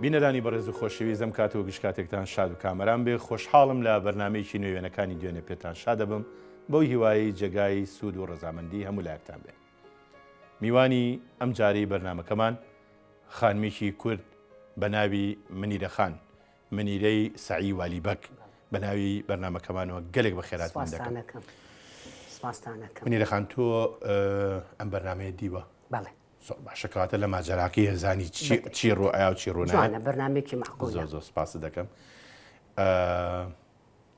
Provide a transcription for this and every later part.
بینەرانی بەڕێز و خۆشەویستم کات و گشتکاتێکتان شاد و کامەران بێ خۆشحاڵم لە بەرنامەیەکی نوێنەکانی دوێنێ پێتان شاد دەبم بەو هیوایی جێگای سوود و ڕەزامەندی هەموو لایەکتان بێ. میوانی ئەم جارەی بەرنامەکەمان خانمێکی کورد بە ناوی منیرە خان، منیرەی سەعی والیبەک بە ناوی بەرنامەکەمانەوە گەلێک بە خێراتمان دەکەم. منیرە خان تۆ ئەم بەرنامەیە دیوە؟ بەڵێ. باشەکەواتە لە ماجەراکەی هێزانی چی ڕۆئایا و چی ڕوونایە؟ بەرنامێکی معقولە. زۆر سپاس دەکەم.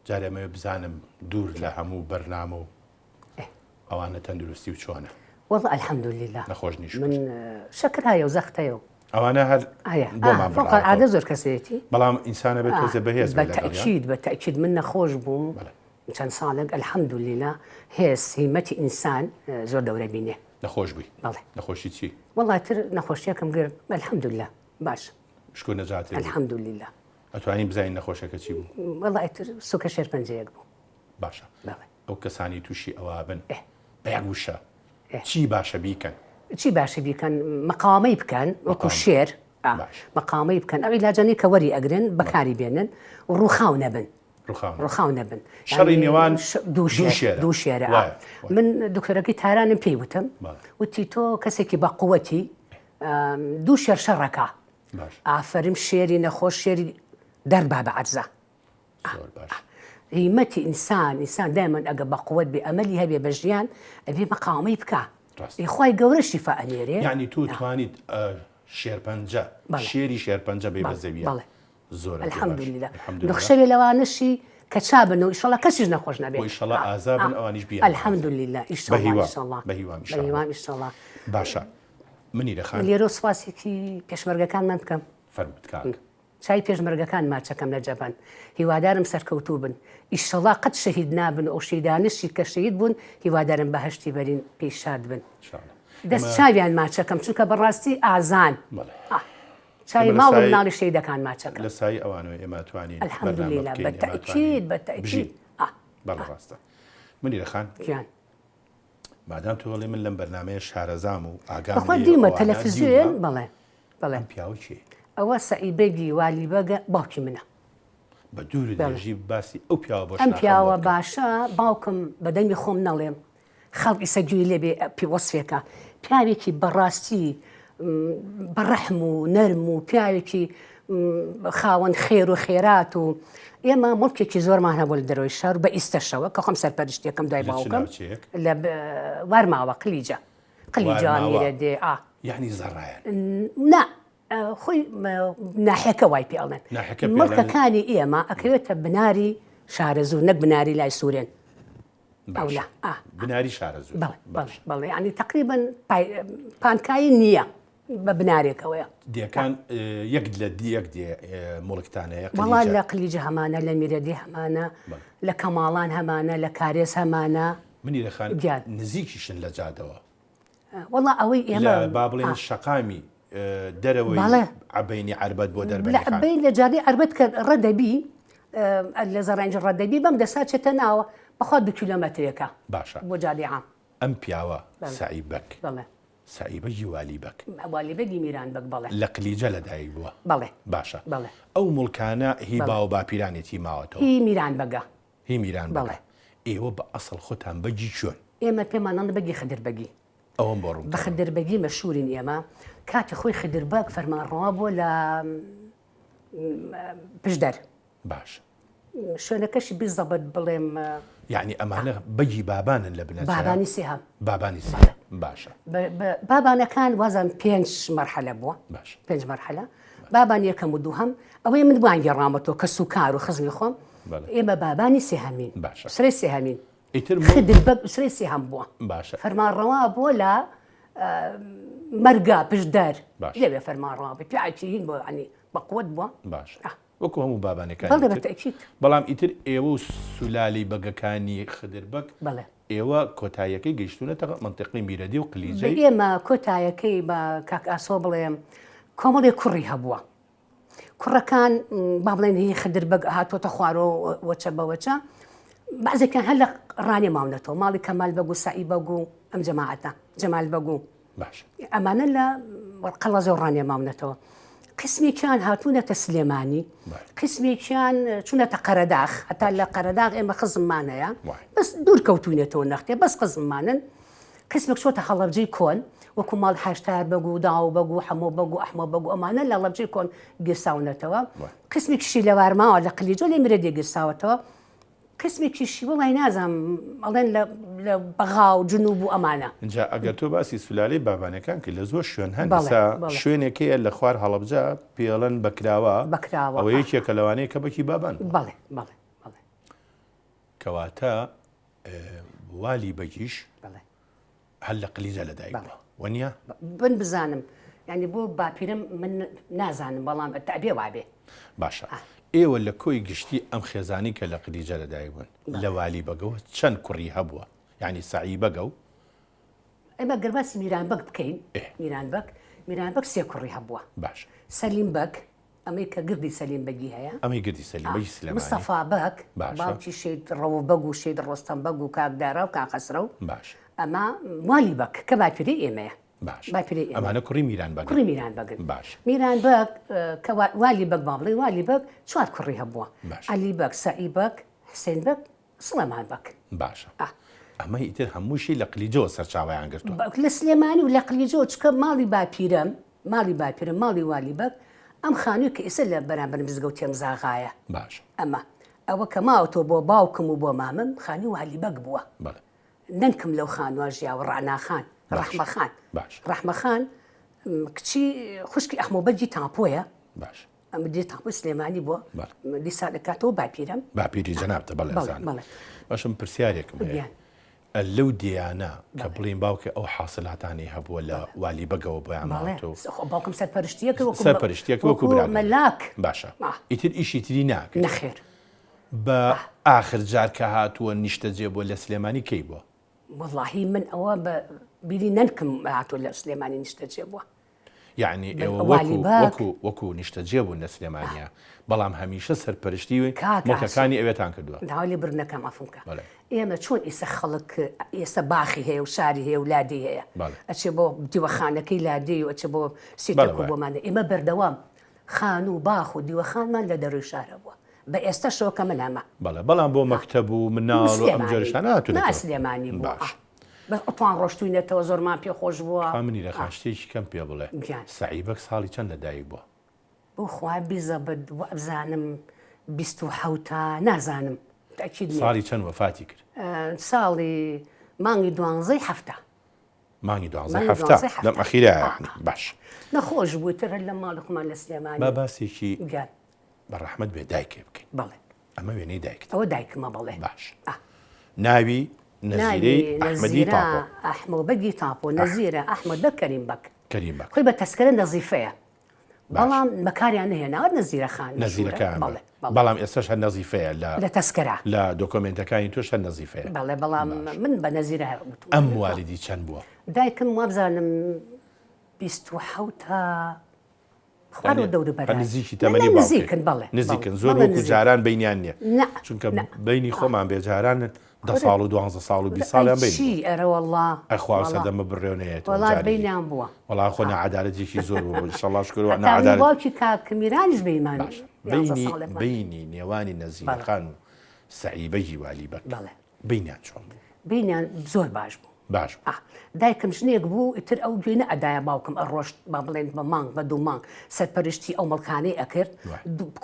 جارێمەوە بزانم دوور لە هەموو بەرنامە و ئەوانە تەندروستی و چۆنە؟ والله الحەمدوللیلا نەخۆش نیش من شەکر هەیە و زەختەیە و ئەوانە هەر بۆمان عادە زۆر کەسێتی بەڵام ئینسانە بێت تۆزە بەهێز بەتەکید من نەخۆش بووم چەند ساڵێک الحەمدوللیلا هێز هیمەتی ئینسان زۆر دەورە بینێ. نەخۆش بووی؟ بەڵێ. نەخۆشی چی؟ والله تر نەخۆشیەکەم گرت الحەمدوللیلا باش. شکۆ نەجاتێ الحەمدوللیلا. ئەتوانین بزانین نەخۆشەکە چی بوو؟ والله تر سوکە شێرپەنجەیەک بوو. باشە. بەڵێ. ئەو کەسانی تووشی ئەوە بن بەیەک وشە چی باشە بیکەن؟ چی باشە بیکەن؟ مەقاومەی بکەن وەکو شێر مەقاومەی بکەن ئەو عیلاجانەی کە وەری ئەگرن بەکاری بێنن و ڕووخاو نەبن. ڕووخاو نەبن. شەڕی نێوان دوو شێرە. من دکتۆرەکەی تارانم پێی وتم وتی تۆ کەسێکی بە قووەتی دوو شێر شەڕەکە ئافرم شێری نەخۆش شێری دەربا بە عەرزە. هیمەتی ئینسان دایمەن ئەگە بە قووەت بێ ئەمەلی هەبێ بە ژیان ئەبێ مەقاومەی بکە. خی گەورە شیفا ئەنێرێ. یعنی تو توانیت شێرپەنجە شێری شێرپەنجە بێ بە زەویە. زۆر الحەمدوللیلا. نەخشەوێ لەوانەشی کە چابن و ئیشەڵا کەسیش نەخۆش نەبێت. ئیشەڵا ئازابن ئەوانیش بیان. الحەمدوللیلا بەهیوام ئیشەڵا. باشە. منیرە خان لێرە سوپاسێکی پێشمەرگەکانمان بکەم. فەرمووت کاک. چای پێشمەرگەکان ماچەکەم لە جەپان هیوادارم سەرکەوتوو بن ئیشەڵا قەت شەهید نابن ئەو شەیدانشی کە شەهید بوون هیوادارم بەهەشتی بەرین پێشاد بن. دەست چاویان ماچەکەم چونکە بەڕاستی ئازان چای ماڵ مناڵی شەیدەکان ماچەکە لە سای ئەوانەوە ئێمە توانین الحەمدوللیلا بەتەئکید بەڕاستە. منیرە خان مادام تۆ وەڵێ من لەم بەرنامەیە شارەزام و ئاگام بەخوا دیمە تەلەڤیزیۆن بەڵێ پیاوە چی؟ ئەوە سەعیبەگی والیبەگە باوکی منە. بە دوور دەژی باسی ئەو پیاوە بۆ ئەم پیاوە باشە باوکم بەدەمی خۆم نەڵێم خەڵکی سەرگوێی لێبێ پێوەسفێکە پیاوێکی بەڕاستی بەڕەحم و نەرم و پیاوێکی خاوەن خێر و خێرات و ئێمە مڵکێکی زۆرمان هەبوو لە دەرەوەی شار بە ئیستەشەوە کە خۆم سەرپەرشتێکم دوای باوکم لە وارماوە قلیجە میرە دێ یعنی زەڕایەن نا خۆی ناحەکە وای پێڵێن مڵکەکانی ئێمە ئەکەوێتە بناری شارەزوو نەک بناری لای سوورێن. بناری شارەزوو بەڵێ ینی تقریبن پانکایی نییە بە بنارێکەوەیە. دیەکان یەک لە دیەک مڵکتانەیە وەڵا لە قلیجە هەمانە لە میرەدی هەمانە لە کەماڵان هەمانە لە کارێز هەمانە. منیرە خان نزیکیشن لە جادەوە وەڵا ئەوەی ئێمە با بڵێن شەقامی دەرەوەی عبینی عربەت بۆ دەربین لە جادی عربەت کە ڕەدەبی لە زەڕەنج ڕەدەبی بەم دەسا چێتە ناوە بەخوا 2 کیلۆمەترێکە. باشە بۆ جادی عام. ئەم پیاوە سەعیبەک سەعیبەی والیبەگی میرانبەک بەڵێ لە قلیجە لەدایک بووە. بەڵێ باشە ئەو مڵکانە هی با و باپیرانێتی ماوەتەوە هی میرانبەگە هی میرانبەڵێ ئێوە بە ئەسڵ خۆتان بەگی چۆن؟ ئێمە پێمانان بەگی خدربەگی ئەوم بۆ ڕوون بە خدربەگی مەشهورین ئێمە کاتی خۆی خدربەگ فەرمانڕەوا بۆ لە پشدەر. باش شوێنەکەشی بیزەبەت بڵێم یعنی ئەمانە بەگی بابانن لە بنە بابانی سێهەم بابانی سێهەم. باشە بابانەکان وازان 5 مەرحەلە بووە. باش 5 مەرحەلە بابان یەکەم و دووهەم ئەوەی من بوان گەڕامەتەوە کە سوکار و خزمی خۆم ئێمە بابانی سێهەمین سرەی سێهەمین خدربەگ سرەی سێهەم بووە. باشە فەرمانڕەوا بۆ لە مەرگا پشدەر لەوێ فەرمانڕەوا پیاکی هین بۆ عنی بە قووەت بووە. باش وەکو هەموو بابانەکان بەڵام ئیتر ئێوە و سولالی بەگەکانی خدربەگ ئێوە کۆتاییەکەی گەیشتونەتە منتیقی میرەدی و قلیجەی. ئێمە کۆتاییەکەی بە کاک ئاسۆ بڵێم کۆمەڵێ کوڕی هەبووە. کوڕەکان با بڵێن هی خدربەگ هاتۆتە خوارەوە وەچە بەوەچە بەعزێکیان هەر لە ڕانێ ماونەتەوە ماڵی کەمال بەگ و سەعیبەگ و ئەم جەماعەتە جەمال بەگ و باش ئەمانە لە قەڵەزە و ڕانێ ماونەتەوە. قسمێکیان هاتوونەتە سلێمانی قسمێکیان چوونەتە قەرەداغ هەتا لە قەرەداغ ئێمە خزممانەیە بەس دوور کەوتوینێتەوە نەختێ بەس قزممانن قسمێک چۆتە هەڵەبجەی کۆن وەکو ماڵ هەشتار بەگو و داو بەگو هەموو بەگو ئەحمە بەگو ئەمانە لە هەڵەبجەی کۆن گرساونەتەوە قسمێکیشی لە وارماوە لە قلیجۆ لێ مرە دێگرساوەتەوە قسمێکیشی وڵی نازانم ئەڵێن لە بەغا و جنوب و ئەمانە اینجا ئەگەر تۆ باسی سولالەی بابانەکان کە لە زۆر شوێن هەندسا شوێنێکەیە لە خوار هەڵەبجە پێڵەن بەکراوە ئەوە یەکێکە لەوانەیە کە بەکی بابان بەڵێ بەڵێ بەڵێ کەواتە والی بەگیش هەل لە قلیجە لەدایک بووە وەنیە بن بزانم ینی بۆ باپیرم من نازانم بەڵام تەبێ وابێ باشە ئێوە لە کۆی گشتی ئەم خێزانی کە لە قلیجە لەدایک بوون لە والی بەگەوە چەند کوڕی هەبووە یعنی سعی بەگە و ئێمە گەرباسی میران بەک بکەین میران بەک سێ کوڕی هەبووە باش سەلیم بەک ئەمەی کە گردی سەلیم بەگی هەیە ئەمەی گردی سەلیم بەگی سلێمانی مستەفا بەک باوکی شێت ڕەوە بەگ و شێت ڕۆستەم بەگ و کاکدارە و کاقەسرە و باش ئەمە والی بەک کە باپیری ئێمەیە باش ئەمانە کوڕی میران بەگن کوڕی میران بەگن باش میران بەک کە والی بەک با بڵێ والی بەک چوار کوڕی هەبووە عەلی بەک سەعی بەک حسێن بەک سڵێمان بەک باشە ئەمە ئیتر هەمووشی لە قلیجەوە سەرچاوەیان گرتووە لە سلێمانی و لە قلیجەوە چکە ماڵی باپیرم ماڵی والی بەک ئەم خانووی کە ئێستا لە بەرامبەر مزگەوت تێمزاغایە باش ئەوە کە ماوەتەوە بۆ باوکم و بۆ مامم خانی والی بەک بووە نەنکم لەو خانووە ژیاوە ڕعناخان ڕەحمەخان ڕەحمەخان کچی خوشکی ئەحمەبەجی تاپۆیە باش ئەمە دێ تاپۆی سلێمانی بووە دیسا دەکاتەوە باپیرم باپیری جەنابتە بەڵێ باشم پرسیارێکم لەو دیانە کە بڵین باوکە ئەو حاصلاتانی هەبووە لە والی بەگەوە بۆیان باوکم سەرپەرشتیەکە وەکو مەلاک باشە ئیتر ئیشی تری ناکە نەخێر بە ئاخر جار کە هاتووە نیشتەجێ بۆ لە سلێمانی کەی بووە واللهی من ئەوە بە بیری نەنکم هاتووە لە سلێمانی نیشتەجێ بووە یعنی وەکو نیشتەجێ بوون لە سلێمانیا بەڵام هەمیشە سەرپەرشتی مۆکەکانی ئەوێتان کردووە داوای برنەکەم ئەفمکە ئێمە چۆن ئێستا خەڵک ئێستا باخی هەیە و شاری هەیە و لادی هەیە ئەچێ بۆ دیوەخانەکەی لادی و ئەچێ بۆ سیتەکو بۆمانە ئێمە بەردەوام خان و باخ و دیوەخانمان لە دەروی شارە بووە بە ئێستا شەوەکە من هەمە بەڵام بۆ مەکتەب و مناڵ و ئەم جۆرەشتان هاتوونەتەوە سلێمانی بووە بە ئۆتوان ڕۆشتوینێتەوە زۆرمان پێ خۆش بووە منی لە خاشتێکی کەم پێ بڵێ سەعیبەک ساڵی چەند لەدایک بووە بۆ خوا بیزە بزانم 27 نازانم ساڵی چەند وەفاتی کرد ساڵی مانگی 12 هەفتە مانگی 12 هەفتە لەم ئەخیرە باش نەخۆش بووتر لە ماڵکمان لە سلێمانی با باسێکی بەڕەحمەت بێ دایکێ بکەین بەڵێ ئەمە وێنەی دایکت ئەوە دایکمە بڵێ باش ناوی نەزیرەی ئەحمەدی تاپۆ ئەحمەبەگی تاپۆ نەزیرە ئەحمەد بە کەریم بەک خۆی بە تەسکەرە نەزیفەیە بەڵام بەکاریان نهێناوە نەزیرەخان نەزیرەکان بەڵام ئێستاش هەر نەزیفەیە لە تەسکەرە لە دۆکۆمنتەکانی تۆش هەر نەزیفەیە بەڵێ بەڵام من بە نەزیرە ئەم والیدی چەند بووە دایکم وابزانم 27 تا نزیکی تەمەنی نزیکن بەڵێ نزیکن زۆر وەکو جاران بینیان نییە چونکە بینی خۆمان بێ جاران 10 ساڵ و 12 ساڵ و 20 ساڵیان بین ئەرەوەڵڵا ئەخواسە دەمە بڕێونەیەت بینیان بووە وەڵا خۆ نەعەدالەتێکی زۆر بوو ئینشەڵڵا شکر باوکی کاکمیرانیش بەیمان بینی نێوانی نەزیرەخان و سەعیبەگی والی بەک بینیان چۆن بوو بینیان زۆر باش بوو باش دایکم ژنێک بوو ئیتر ئەو گوێنە ئەدایە باوکم ئەڕۆشت با بڵێن بە مانگ بە دوو مانگ سەرپەرشتی ئەو مەڵکانەی ئەکرد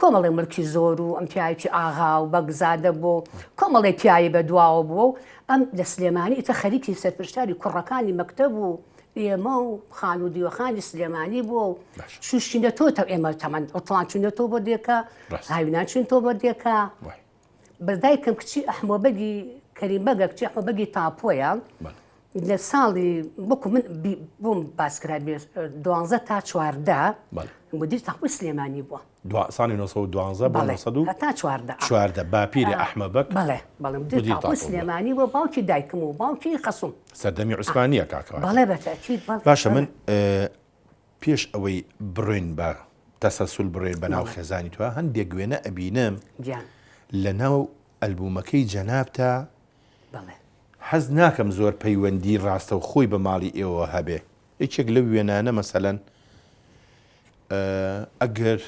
کۆمەڵێ ملکی زۆر و ئەم پیاوێکی ئاغا و بەگزادە بوو کۆمەڵێ پیاوی بە دواوە بووە و ئەم لە سلێمانی ئیتە خەریکی سەرپەرشتاری کوڕەکانی مەکتەب و ئێمە و خان و دیوەخانی سلێمانی بووە و شوشینەتەوە ئێمە تەمەەن ئۆتڵان چوونەتەوە بۆ دێکە هاوینان چونتەوە بۆ دێکە بەدایکم کچی ئەحمەبەگی کەریم بەگە کچی ئەحمەبەگی تاپۆیە لە ساڵی وەکو من بۆم باسکرا 12 تا 14 مدیر تاپۆی سلێمانی بووە ساڵی 1912 تا 14 باپیری ئەحمەبەک بەڵێ مدیر تاپۆی سلێمانی بۆ باوکی دایکم و باوکی خەسووم سەردەمی عوسمانیە کاکەوە بەڵێ بەتەکید باشە من پێش ئەوەی بڕۆین بە تەسەسول بڕێن بەناو خێزانی توە هەندێک گوێنە ئەبینم لە ناو ئەلبومەکەی جەنابتە حەز ناکەم زۆر پەیوەندی ڕاستە و خۆی بە ماڵی ئێوە هەبێ یەکێک لەو وێنانە مەسەلەن ئەگەر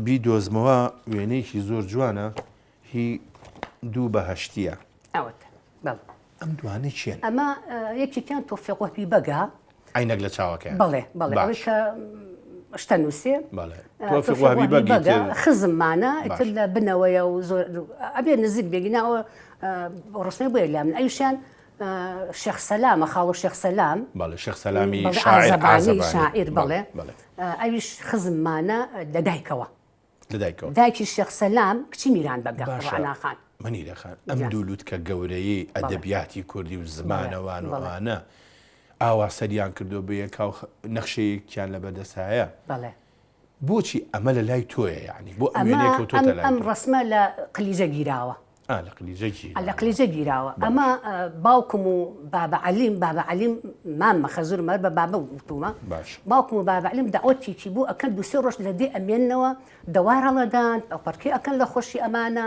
بیدۆزمەوە وێنەیەکی زۆر جوانە هی دوو بەهەشتیە ئەوەتە بەڵێ ئەم دوانە چیان ئەمە یەکێکیان تۆفیق وەهبی بەگا عینەک لە چاوەکەیان بەڵێ بەڵێ ئەوەی کە شتە نووسێ تۆفیق وهبی بەگی خزممانە ئیتر لە بنەوەیە و زۆر ئەبێ نزیک بێگینەوە ڕستەی بۆیە لام ئەویشیان شێخ سەلامە خاڵ و شێخ سەلام بەڵێ شێخ سەلامی شاعیر بەڵێ ئەویش خزممانە لە دایکەوە لەدایکەوە دایکی شێخ سەلام کچی میران بەگە ڕەناخان منیرەخان ئەم دوولوت کە گەورەیی ئەدەبیاتی کوردی و زمانەوان وانە ئاوا سەریان کردو بە یەکاو نەخشەیەکیان لە بەدەسایە بەڵێ بۆچی ئەمە لە لای تۆیە یعنی بۆ ئەمێنێکەوتۆتە لای ئەم ڕسمە لە قلیجە گیراوە لە قلیجەکی لە قلیجە گیراوە ئەمە باوکم و بابە عەلیم مامە خەزورمە بە بابە وتومە باوکم و بابە عەلیم داوەتێکی بوو ئەکەن دووسێ ڕۆژ لە دێ ئەمێننەوە دەوارەڵەدان ئەوپەرکەی ئەکەن لە خۆشی ئەمانە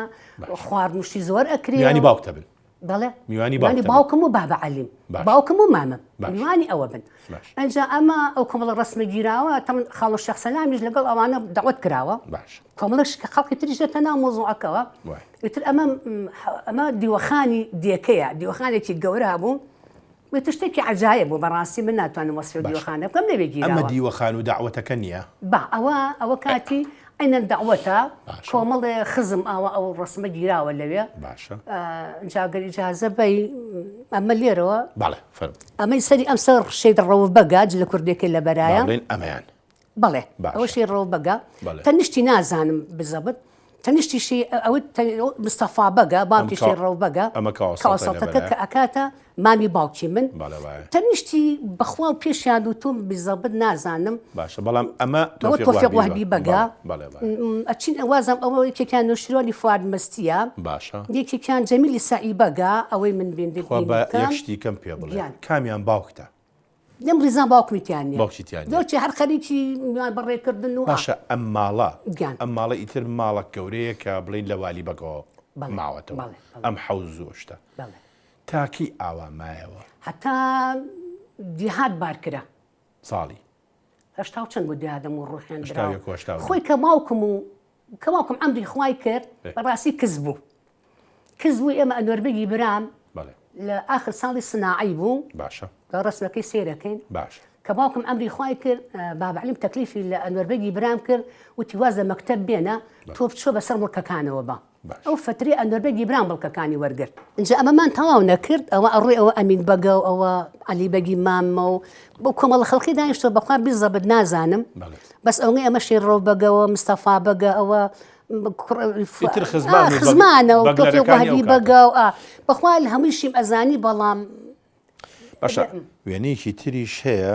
خواردنوشی زۆر ئەکرێ ینی باوکتە بن بەڵێ میوانی باوکم و بابە عەلیم باوکم و مامە میوانی ئەوە بن ئەنجا ئەمە ئەو کۆمەڵە ڕسمە گیراوە تەمن خاڵ و شێخ سەلامیش لەگەڵ ئەوانە داوەت کراوە کۆمەڵەش کە خەڵکی تریش دێتە ناو مۆزوعەکەوە ئیتر ئەمە دیوەخانی دیەکەیە دیوەخانێکی گەورە بوو تشتێکی عجایب بوو بەڕاستی من ناتوانم وەسفی دیوەخانە بکەم نەبێ گیراوە ئەمە دیوەخان و داعوەتەکە نییە ئەوە کاتی ئەینە داوەتە کۆمەڵێ خزم ئاوە ئەو ڕسمە گیراوە لەوێ جاگەر ئیجازە بەی ئەمە لێرەوە ئەمەی سەری ئەم سەر شەی ڕەوە بەگاج لە کوردێکی لە بەرایە ئەمەیان بەڵێ ئەوە شەی ڕەوە بەگا تەنیشتی نازانم بزەبت تەنیشتیشی ئەوە مستەفا بەگە باوکیشی ڕەو بەگە کاوەسەڵتەکە کە ئەکاتە مامی باوکی من تەنیشتی بەخوا و پێشیان و تۆم بزەبت نازانم باشە بەڵام ئەمە تۆفیق وهبی بەگا ئەچین ئەوازم ئەوە یەکێکیان نوشیرۆنی فواد مەستیە باشە یەکێکیان جەمیلی سائی بەگا ئەوەی من بێندێک یەکشتی کەم پێ بڵێ کامیان باوکتە لەم ڕیزان باوکمیتیان باوکیتیان دۆچی هەر خەریکی میوان بەڕێکردن و باشە ئەم ماڵە ئیتر ماڵە گەورەیە کە بڵین لە والی بەگەوە ماوەتەوە ئەم حەوز زۆشتە تاکی ئاوا مایەوە هەتا دیهات بارکرا ساڵی هەشتا و چەند بۆ دیادەم و ڕۆحیان خۆی کە باوکم ئەمری خوای کرد بەڕاستی کەس بوو ئێمە ئەنوەربەگی برام لە ئاخر ساڵی سناعی بوو باشە لە ڕسمەکەی سێرەکەین باش کە باوکم ئەمری خوای کرد بابە عەلیم تەکلیفی لە ئەنوەربەگی برام کرد وتی واز لە مەکتەب بێنە تۆ بچۆ بەسەر مڵکەکانەوە بە ئەو فترەی ئەنوەربەگی برام بڵکەکانی وەرگرت اینجا ئەمەمان تەواو نەکرد ئەوە ئەڕێ ئەوە ئەمین بەگە و ئەوە عەلی بەگی مامە و بۆ کۆمەڵە خەڵکی دانیشتۆ بەخوا بیزەبت نازانم بەس ئەوەی ئەمە شێ ڕەو بەگەوە مستەفا بەگە ئەوە خزمانە و تۆفیق وهبی بەگە و بەخوا لە هەموویشیم ئەزانی بەڵام باشە وێنەیەکی تریش هەیە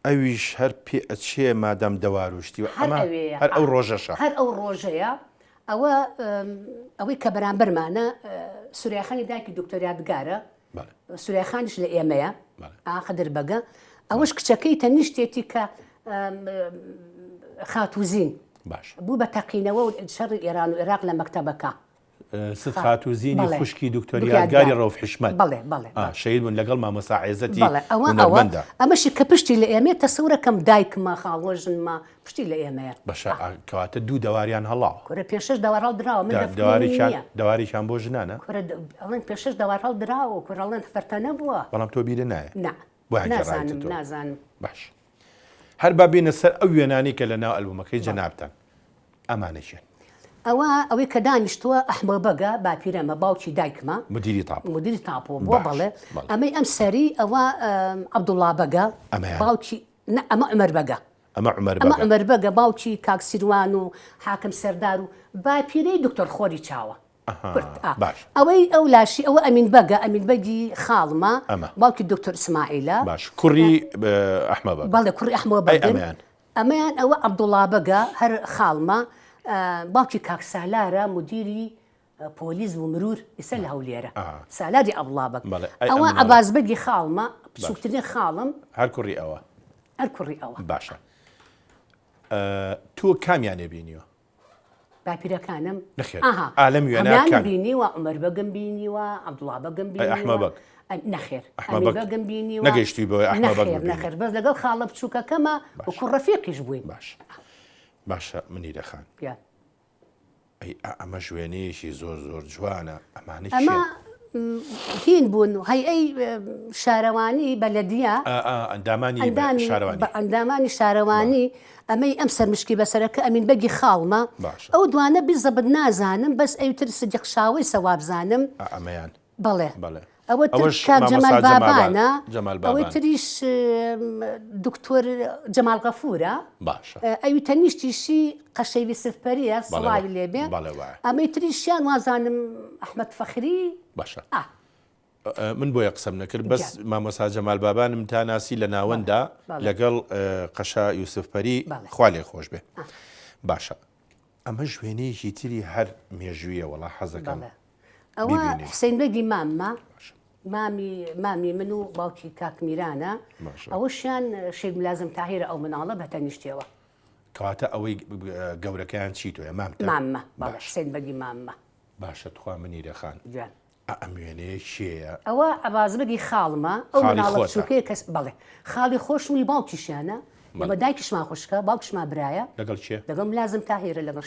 ئەویش هەر پێ ئەچێ مادەم دەواروشتی و ئەمە هەر ئەو ڕۆژەشە هەر ئەو ڕۆژەیە ئەوەی کە بەرامبەرمانە سوورەیەخانی دایکی دکتۆریاتگارە سوورەیەخانیش لە ئێمەیە خەدر بەگە ئەوەش کچەکەی تەنیشتێتی کە خاتوزین بوو بە تەقینەوە و شەڕی ئێران و عێراق لە مەکتەبەکە ست خاتوزینی خوشکی دکتۆریاتگاری ڕەوف حشمەت شەید بوون لەگەڵ مامۆستا عێزەتی هونەرمەندە ئەمەشی کە پشتی لە ئێمە تەسەورەکەم دایکمە خاڵۆژنمە پشتی لە ئێمەیە بەشە کەواتە دوو دەواریان هەڵاوە کورە پێشش دەوارەڵ دراوە دەواریشان بۆ ژنانە ئەڵێن پێشش دەوارەڵ دراوە کوڕەڵێن فەرتە نەبووە بەڵام تۆ بیرە نایە نازانم باش هەر با بینە سەر ئەو وێنانی کە لە ناو ئەلبومەکەی جەنابتان ئەمانەشێن ئەوەی کە دانیشتووە ئەحمە بەگە باپیرەمە باوکی دایکمە مدیری تاپۆ بووە بەڵێ ئەمەی ئەم سەری ئەوە عەبدوڵڵا بەگە باوکی ئەمە عومەر بەگە ئەمە عومەر بەگە باوکی کاک سیروان و حاکم سەردار و باپیرەی دکتۆر خۆری چاوە ئەوەی ئەو لاشی ئەوە ئەمین بەگە ئەمین بەگی خاڵمە باوکی دکتۆر ئیسماعیلە کوڕی ئەحمە بەگە بەڵێ کوڕی ئەحمە بەگە ئەمەیان ئەوە عەبدوڵڵا بەگە هەر خاڵمە باوکی کاک سالارە مدیری پۆلیس و مرور ئێستا لە هەولێرە سالاری عەبدوڵڵا بەگ ئەوە عەباس بەگی خاڵمە بچووکترین خاڵم هەر کوڕی ئەوە باشە تۆ کامیانێ بینیوە باپیرەکانم نەخێر ئالەم وێنەکان بینیوە عومەر بەگم بینیوە عەبدوڵڵا بەگم بینیوە نەخێر ئەحمەد بەگم بینیوە نەگەیشتی بۆی ئەحمەد بەگ نەخێر بەس لەگەڵ خاڵە بچووکەکەمە وەکو ڕەفیقیش بووین باشە منیرە خان ئەی ئەمە ژوێنەیەکی زۆر جوانە ئەمانە ئەمە هین بوون هەیئەی شارەوانی بەلەدیە ئەندامانی شارەوانی ئەمەی ئەم سەرمشکی بەسەرەکە ئەمین بەگی خاڵمە ئەو دوانە بیزەبت نازانم بەس ئەوتر سجەخشاوی سەوابزانم ئەمەیان بەڵێ ئەوە کاک جەمال بابانە ئەوەی تریش دکتۆر جەمال غەفورە ئەوی تەنیشتیشی قەشەیوی سفپەریە سڵاوی لێبێ ئەمەی تریشیان وازانم ئەحمەد فەخری باشە من بۆیە قسەم نەکرد بەس مامۆستا جەمال بابانم تا ناسی لە ناوەندا لەگەڵ قەشا یوسفپەری خوا لێ خۆش بێ باشە ئەمە ژوێنەیەکی تری هەر مێژوویە وەڵا حەزەکەم ئەوە حسین بەگی مامی من و باوکی کاک میرانە ئەوەشیان شێک ملازم تاهیرە ئەو مناڵە بە تەنیشتەوە کەواتە ئەوەی گەورەکەیان چیتۆیە مامە حسین بەگی مامە باشە تخوا منیرە خان ئەم وێنەیە شێیە ئەوە ئەبازبگی خاڵمە ئەو مناڵە بچووکەیە کەس بەڵێ خاڵی خۆشمی باوکیشیانە ئەمە دایکیشمان خوشکە باوکشمان برایە لەگەڵ چێ لەگەڵ ملازم تاهیرە لەگەڵ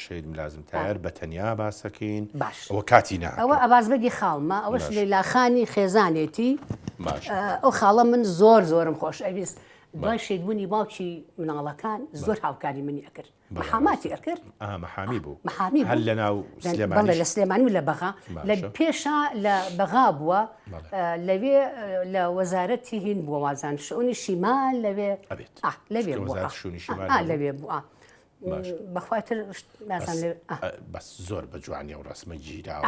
شێد ملازم تاهیر بە تەنیا باسەکەین ئەوە کاتی نە ئەوە ئەبازبگی خاڵمە ئەوەش لەیلاخانی خێزانێتی ئەو خاڵە من زۆرم خۆش ئەویست دوای شێدبوونی باوکی مناڵەکان زۆر هاوکاری منی ئەکرد محاماتی ئەکرد محامی بوو هەر لە ناو لە سلێمانی و لە بەغا لە پێشە لە بەغا بووە لەوێ لە وەزارەتی هین بووە وازان شعونی شیمال لەوێ لەوێ بووە بەخواتر بەس زۆر بە جوانی و ڕسممە گیرا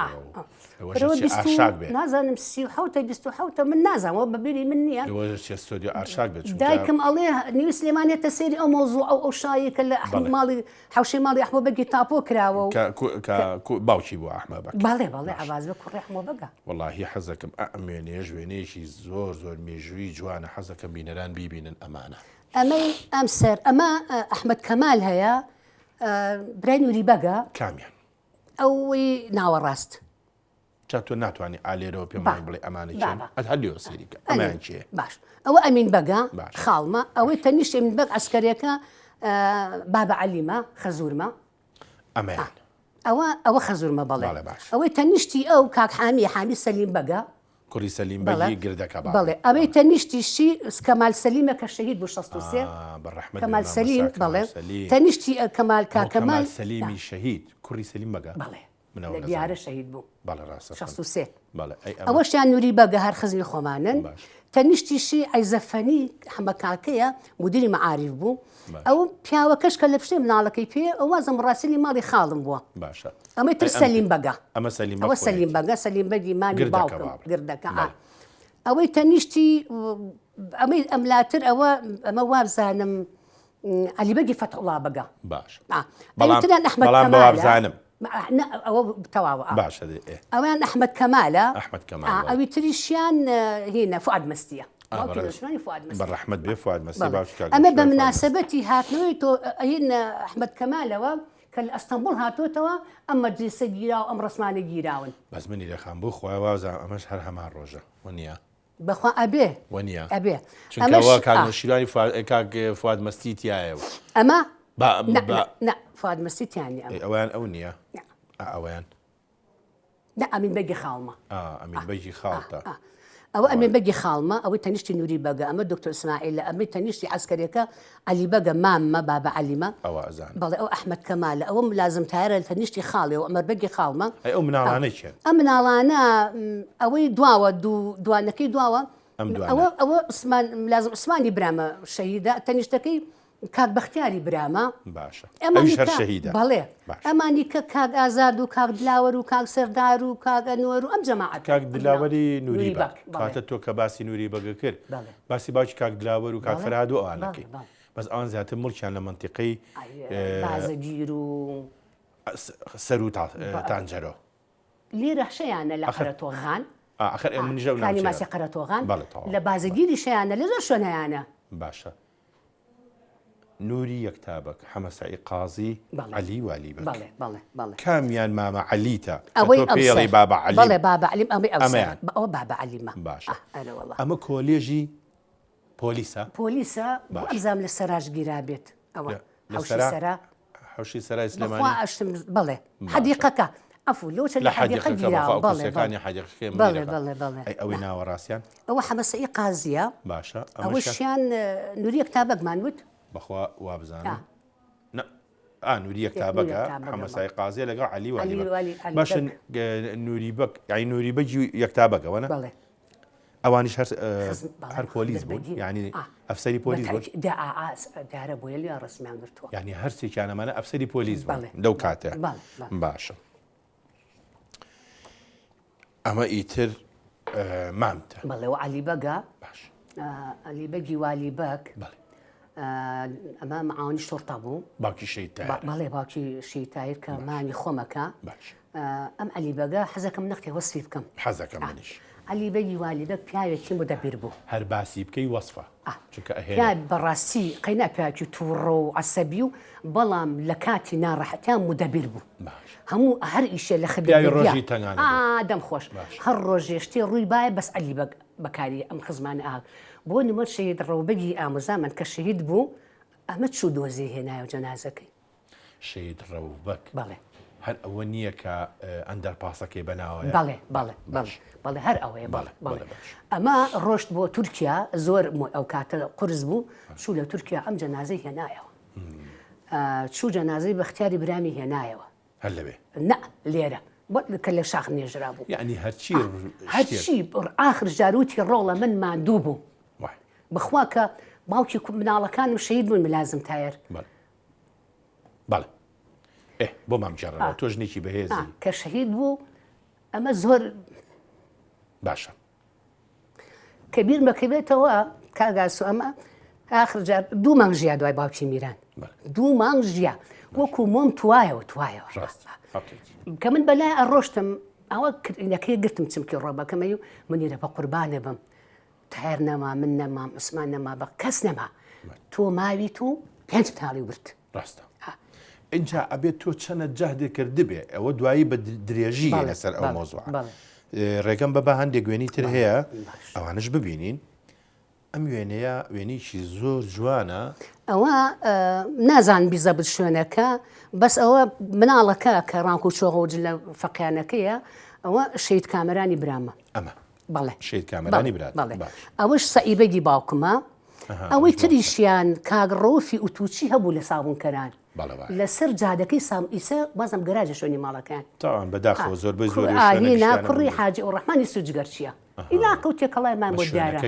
نازانم 1970 من نازانەوە بەبیری من نییە استودیۆ ئارشاک بێت دایکم ئەڵێ نیو سلێمانێتە سێری ئەو مۆزوع ئەو شایەکە لە ماڵی حوشەی ماڵی ئەحمە بەگی تاپۆ کراوە و باوکی بوو ئەحمە بەگ بەڵێ ئاواز بە کوڕی ئەحمە بەگە وەڵاهی حەزەکەم ئەمێنێ ژوێنەیەکی زۆر مێژووی جوانە حەزەکەم بینەران بیبینن ئەمانە ئەمەی ئەم سەر ئەمە ئەحمەد کەمال هەیە برای نووری بەگە کامیان ئەوی ناوەڕاست تۆ ناتوانانی ئالێرەوە پێمان بڵێ ئەمانە هەلیۆ سەریکە ئەمان چیە باش ئەوە ئەمین بەگە خاڵمە ئەوەی تەنیشت ئەمین بەگ عسکەرەکە بابە عەلیمە خەزوورمە ئەمەیان ئەوە خەزوورمە بەڵێ ئەوەی تەنیشتی ئەو کاک حامی سەلیم بەگە کوڕی سەلیم بەگی گردەکە بەڵێ ئەوەی تەنیشتیشی کەمال سەلیمە کە شەهید بوو 63 کەمال سەلیم بەڵێ تەنیشتی کەمال کاکەمال سەلیمی شەهید کوڕی سەلیم بەگە بەڵێ لە دیارە شەهید بوو بەڵێ ڕاستە 63 ئەوەشیان نووری بەگە هەر خزمی خۆمانن تەنیشتیشی ئەیزەفەنی حەمە کاکەیە مدیری مەعاریف بوو ئەو پیاوەکەش کە لە پشتێ مناڵەکەی پێ ئەو وازم ڕاستنی ماڵی خاڵم بووە باشە ئەمە تر سەلیم بەگە ئەوە سەلیم بەگە سەلیم بەگی مامی باوکم گردەکە ئەوەی تەنیشتی ئەمەی ئەملاتر ئەمە وابزانم عەلی بەگی فەتحوڵا بەگە باش بەڵام وابزانم ئەوە تەواوە باشە ئەویان ئەحمەد کەمالە ئەوی تریشیان هینە فواد مەستیە بەڕەحمەت بێ فواد مەستی ئەمە بە مناسبەتی هاتنەوەی تۆ هین ئەحمەد کەمالەوە کە لە ئەستەمبول هاتوۆتەوە ئەم مەجلیسە گیرا و ئەم ڕسمانە گیراون بەس منی دەخان بۆ خوای وازە ئەمەش هەر هەمان ڕۆژە وەنیە بەخوا ئەبێ وەنیە ئەبێ چونکەوە کاگنەشیرانی کاک فواد مەستی تایەوە ئەمە فواد مەستی تیانی ئەویان ئەو نییە ئەویان ئەمین بەگی خاڵمە ئەمین بەگی خاڵتە ئەوە ئەمێ بەگی خاڵمە ئەوەی تەنیشتی نووری بەگە ئەمە دکتۆر ئیسماعیل ئەمەی تەنیشتی عسکەرەکە عەلی بەگە مامە بابە عەلیمە بەڵێ ئەو ئەحمەد کەمالە ئەوە ملازم تایرە لە تەنیشتی خاڵێ و ئەمە بەگی خاڵمە ئەو مناڵانەی چێن ئەم مناڵانە ئەوەی دواوە دوانەکەی دواوە ئەوە ملازم عوسمانی برامە شەهیدە تەنیشتەکەی کاک بەختیاری برامە باشە ئەویش هەر شەهیدە بەڵێ ئەمانی کە کاک ئازاد و کاک دلاوەر و کاک سەردار و کاک ئەنوەر و ئەم جەماعەت کاک دلاوەری نووری بەگ کاتە تۆ کە باسی نووری بەگە کرد باسی باوکی کاک دلاوەر و کاک فەرهاد و ئەوانەکەی بەس ئەوان زیاتر مڵکیان لە مەنتیقەی بازەگیر و سەر و تانجەرۆ لێرە شەیانە لە قەرەتۆغان کانی ماسی قەرەتۆغان لە بازەگیری شەیانە لە زۆر شوێنەیانە باشە نوری یەکتابک حەمەسەعی قازی عەلی والیبەک بەڵێ بەڵێ بەڵێ کامیان مامە عەلیتە ئەوەی پێڵی بابە عەلیم بەڵێ بابە عەلیم ئەوە بابە عەلیمە باشە ئەرە وەڵا ئەمە کۆلێژی پۆلیسە پۆلیسە ئەمزام لە سەراش گیرا بێت ئەوە حوشی سەرای بەخوا سلێمانی ئەشتم بەڵێ حەدیقەکە ئەفو لەوچە لە حەدیقە گیراوە بەڵێ بەڵێ بەڵێ بەڵێ ئەوەی ناوەڕاستیان ئەوە حەمەسەعی قازیە باشە ئەوە شیان نوری کتابەکمان وت بەخوا وابزانم نوری یەکتابەکە حەمەسای قازیە لەگەڵ عەلی والی باشن نوری بەک یعنی نوری بەجی یەکتابەکەوەنە بەڵێ ئەوانیش هەر پۆلیس بوون یعنی ئەفسەری پۆلیس بوون دارە بۆیە لێ ڕسمیان گرتووە یعنی هەرسێکیانەمانە ئەفسەری پۆلیس بوون لەو کاتە باشە ئەمە ئیتر مامتە بەڵێەوە عەلی بەگە باش عەلی بەگی والی بەک ئەمە معاونی شۆرتا بوو باوکی شەیتایر بەڵێ باوکی شەیتایر کە مانی خۆمەکە ئەم عەلی بەگە حەزەکەم نەختێ وەسفی بکەم حەزەکەم منیش عەلی بەگی والی بەک پیاوێکی مدەبیر بوو هەر باسی بکەی وەسفە پیا بەڕاستی قەینا پیاوێکی تووڕە و عەسەبی و بەڵام لە کاتی ناڕەحەتیان مدەبیر بوو هەموو هەر ئیشێ لە ڕۆژی تەنگانە دەم خۆش هەر ڕۆژێ شتێ ڕووی باە بەس عەلی بەگ بەکاری ئەم خزمانە ئاغ بۆ نمە شەهید ڕەوبەگی ئامۆزامن کە شەهید بوو ئەمە چوو دۆزی هێنایە و جەنازەکەی شەهید ڕەوبەک بەڵێ هەر ئەوە نییە کە ئەندەرپاسەکەی بەناوەیە بەڵێ بەڵێ بەڵێ هەر ئەوەیە بەڵێ ئەمە ڕۆشت بۆ تورکیا زۆر ئەو کاتە قرس بوو چوو لە تورکیا ئەم جەنازەی هێنایەوە چوو جەنازەی بەختیاری برامی هێنایەوە هەر لەوێ نە لێرە کە لە شاخ نێژرا بوو یعنی هەرچی ئاخر جاروتی ڕۆڵە من ماندوو بوو بخوا کە باوکی مناڵەکانم شەهید بوون ملازم تایر بەڵێ بۆ مامجارڕەوە تۆ ژنێکی بەهێزی کە شەهید بوو ئەمە زۆر باشە کە بیر مەکەبێتەوە کاگاسو ئەمە آخر جار دوو مانگ ژیا دوای باوکی میران دوو مانگ ژیا وەکو مۆم توایەوە کە من بەلای ئەڕۆشتم ئەوە کردینەکەی گرتم چمکی ڕۆبەکەمەی و منیرە بە قوربانە بم تایر نەما من نەمام عوسمان نەما بە کەس نەما تۆ ماویت و پێنج تاڵی ورد ڕاستە اینجا ئەبێت تۆ چەنە جەهدێک کردبێ ئەوە دوایی بە درێژی لەسەر ئەو مۆزوع ڕێگەم بە هەندێک وێنی تر هەیە ئەوانش ببینین ئەم وێنەیە وێنیشی زۆر جوانە ئەوە نازان بیزە بت شوێنەکە بەس ئەوە مناڵەکە کە ڕانک و چۆغەوج لە فەقیانەکەیە ئەوە شەید کامەرانی برامە ئەمە بەڵێ شەید کامەرانی برات ئەوەش سەئیبەگی باوکمە ئەوەی تریشیان کاگڕۆفی ئوتوچی هەبوو لە ساابونکەران لەسەر جادەکەی سام ئیسە بازم گەراجە شوێنی ماڵەکان تاوان بەداخەوە زۆر بە زۆر کوڕی حاجی و ڕەحمانی سوجگەرچیە ئیلاکە و تێکەڵایمان بۆ دیارە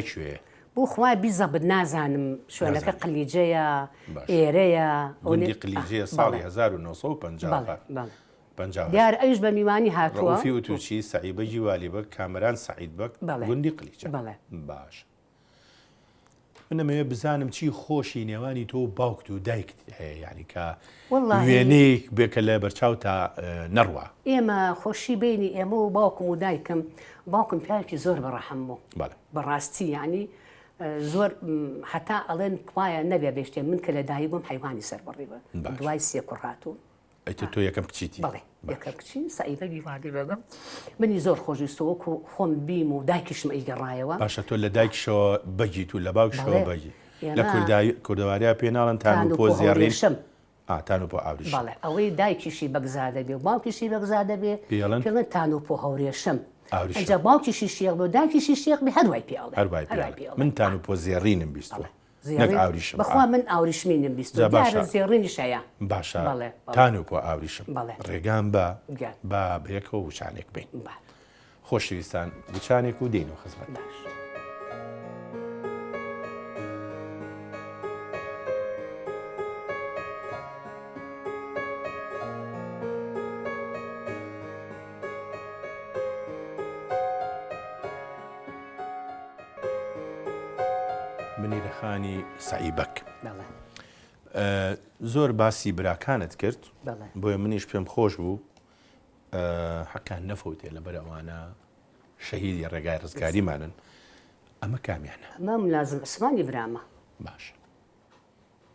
بۆ خوای بیزە بت نازانم شوێنەکە قلیجەیە ئێرەیە قلیجەیە ساڵی 1950 دیار ئەوش بە میوانی هاتووە ڕۆفی ئوتوچی سەعیبەگی والیبەک کامەران سەعید بەک گوندی قلیجە باش منەمەوێ بزانم چی خۆشی نێوانی تۆ باوکت و دایکت هەیە یعنی کە وێنەیەک بێکە لە بەرچاو تا نەڕوە ئێمە خۆشی بینی ئێمە و باوکم و دایکم باوکم پیاوێکی زۆر بەڕەحەم بوو بەڕاستی یعنی زۆر هەتا ئەڵێن وایە نەبێ بێشتێ من کە لە دایی بووم حیوانی سەر بڕیبە دوای سێ کوڕ هاتوو ئەیتر تۆ یەکەم کچیتی بەڵێ یەکەم کچی سەعیبەگی والی بەگەم منی زۆر خۆشویستەوە و خۆم بیم و دایکیشم ئەیگەڕایەوە باشە تۆ لە دایکشەوە بەگیت و لە باوکشەوە بەگی لە کوردەواریا پێناڵن تان پۆ زیێڕێشم تان و پۆ ئاوریش بەڵێ ئەوەی دایکیشی بەگزادە بێ و باوکیشی بەگزادە بێ پێڵێن تان و پۆ هەورێشم ئەجا باوکیشی شێخ بێ و دایکیشی شێخ بێ هەروای پێڵێ من تان و پۆ زیێڕینم بیستوە نەک ئاوریشم بەخوا من ئاوریشمینم بیست زێڕینیش هەیە باشە تان و پۆ ئاوریشم ڕێگان بە بەیەکەوە وچانێک بین خۆشەویستان وچانێک و دێنەوە خزمەت باش منیرەخانی سەعیبەک زۆر باسی براکانت کرد بۆیە منیش پێم خۆش بوو حەکان نەفەوتێ لەبەر ئەوانە شەهیدی ڕێگای ڕزگاریمانن ئەمە کامیانە ئەمە ملازم عوسمانی برامە باش